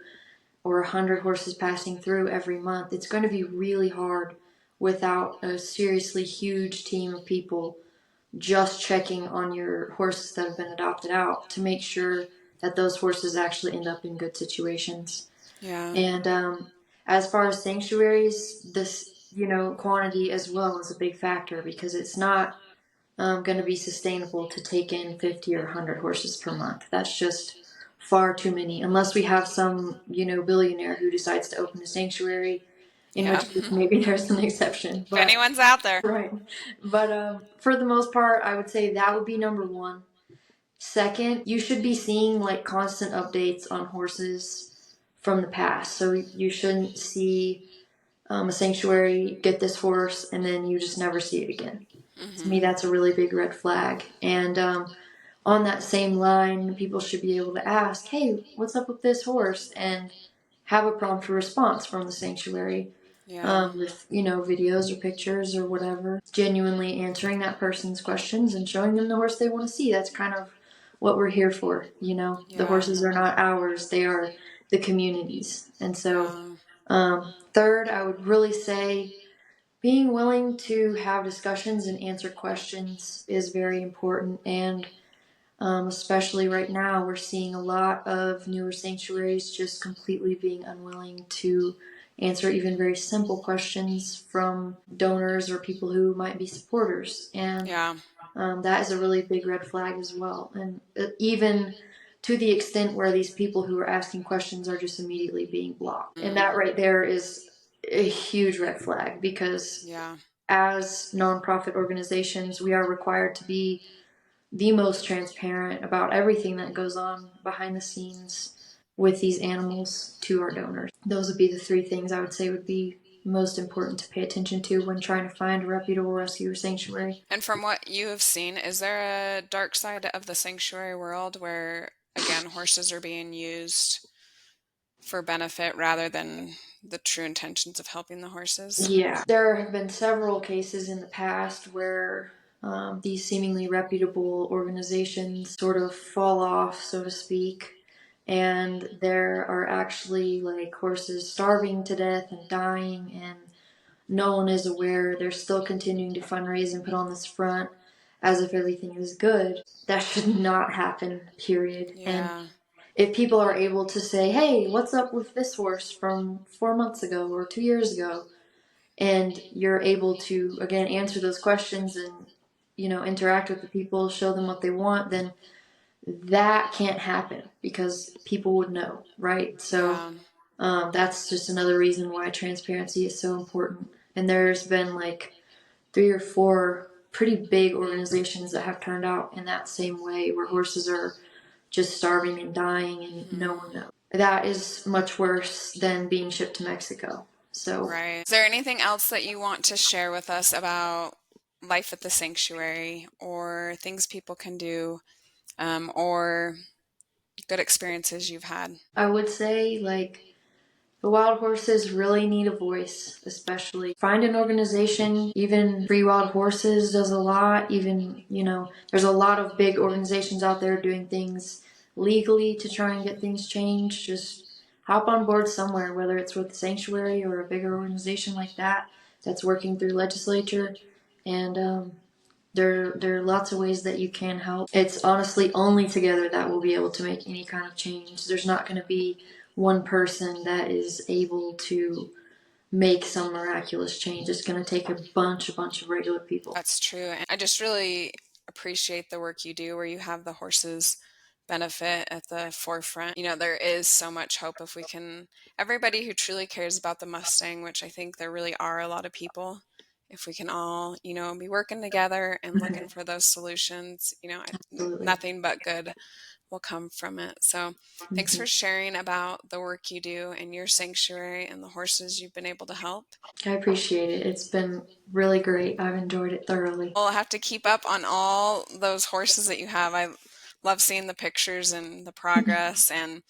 or 100 horses passing through every month, it's going to be really hard without a seriously huge team of people just checking on your horses that have been adopted out to make sure that those horses actually end up in good situations. Yeah. And as far as sanctuaries, this, quantity as well is a big factor, because it's not going to be sustainable to take in 50 or 100 horses per month. That's just far too many, unless we have some, billionaire who decides to open a sanctuary, in Yeah. which case maybe there's an exception. If But anyone's out there. right. But for the most part, I would say that would be number one. Second, you should be seeing like constant updates on horses from the past. So you shouldn't see a sanctuary get this horse and then you just never see it again. To me, that's a really big red flag. And on that same line, people should be able to ask, hey, what's up with this horse? And have a prompt response from the sanctuary, Yeah. with, videos or pictures or whatever, genuinely answering that person's questions and showing them the horse they want to see. That's kind of what we're here for. The Yeah. horses are not ours, they are the community's. And so, Yeah. third, I would really say being willing to have discussions and answer questions is very important. And especially right now, we're seeing a lot of newer sanctuaries just completely being unwilling to answer even very simple questions from donors or people who might be supporters. And Yeah. that is a really big red flag as well. And even to the extent where these people who are asking questions are just immediately being blocked. And Mm. that right there is a huge red flag, because Yeah. as nonprofit organizations, we are required to be the most transparent about everything that goes on behind the scenes with these animals to our donors. Those would be the three things I would say would be most important to pay attention to when trying to find a reputable rescue or sanctuary. And from what you have seen, is there a dark side of the sanctuary world where, again, horses are being used for benefit rather than the true intentions of helping the horses? Yeah. There have been several cases in the past where these seemingly reputable organizations sort of fall off, so to speak, and there are actually like horses starving to death and dying, and no one is aware. They're still continuing to fundraise and put on this front as if everything is good. That should not happen, period. Yeah. And if people are able to say, hey, what's up with this horse from 4 months ago or 2 years ago? And you're able to, again, answer those questions and, interact with the people, show them what they want, then that can't happen because people would know, right? So that's just another reason why transparency is so important. And there's been like 3 or 4 pretty big organizations that have turned out in that same way, where horses are just starving and dying and no one knows. That is much worse than being shipped to Mexico. So, right. Is there anything else that you want to share with us about life at the sanctuary, or things people can do, or good experiences you've had? I would say, like, the wild horses really need a voice, especially. Find an organization. Even Free Wild Horses does a lot. Even, there's a lot of big organizations out there doing things legally to try and get things changed. Just hop on board somewhere, whether it's with the sanctuary or a bigger organization like that that's working through legislature. And there are lots of ways that you can help. It's honestly only together that we'll be able to make any kind of change. There's not going to be one person that is able to make some miraculous change. It's going to take a bunch of regular people. That's true. And I just really appreciate the work you do, where you have the horses benefit at the forefront. There is so much hope if we can, everybody who truly cares about the Mustang, which I think there really are a lot of people, if we can all, be working together and looking for those solutions, nothing but good will come from it. So thanks for sharing about the work you do in your sanctuary and the horses you've been able to help. I appreciate it. It's been really great. I've enjoyed it thoroughly. We'll have to keep up on all those horses that you have. I love seeing the pictures and the progress. And,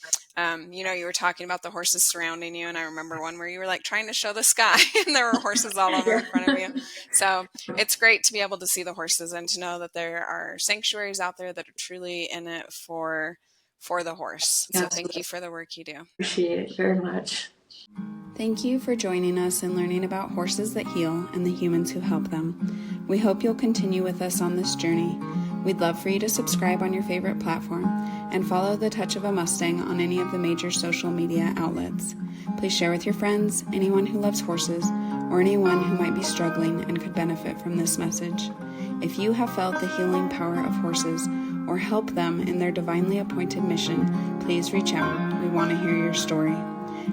you were talking about the horses surrounding you. And I remember one where you were like trying to show the sky and there were horses all over in front of you. So it's great to be able to see the horses and to know that there are sanctuaries out there that are truly in it for the horse. So thank you for the work you do. Appreciate it very much. Thank you for joining us and learning about horses that heal and the humans who help them. We hope you'll continue with us on this journey. We'd love for you to subscribe on your favorite platform and follow The Touch of a Mustang on any of the major social media outlets. Please share with your friends, anyone who loves horses, or anyone who might be struggling and could benefit from this message. If you have felt the healing power of horses or help them in their divinely appointed mission, please reach out. We want to hear your story.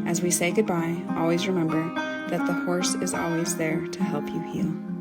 As we say goodbye, always remember that the horse is always there to help you heal.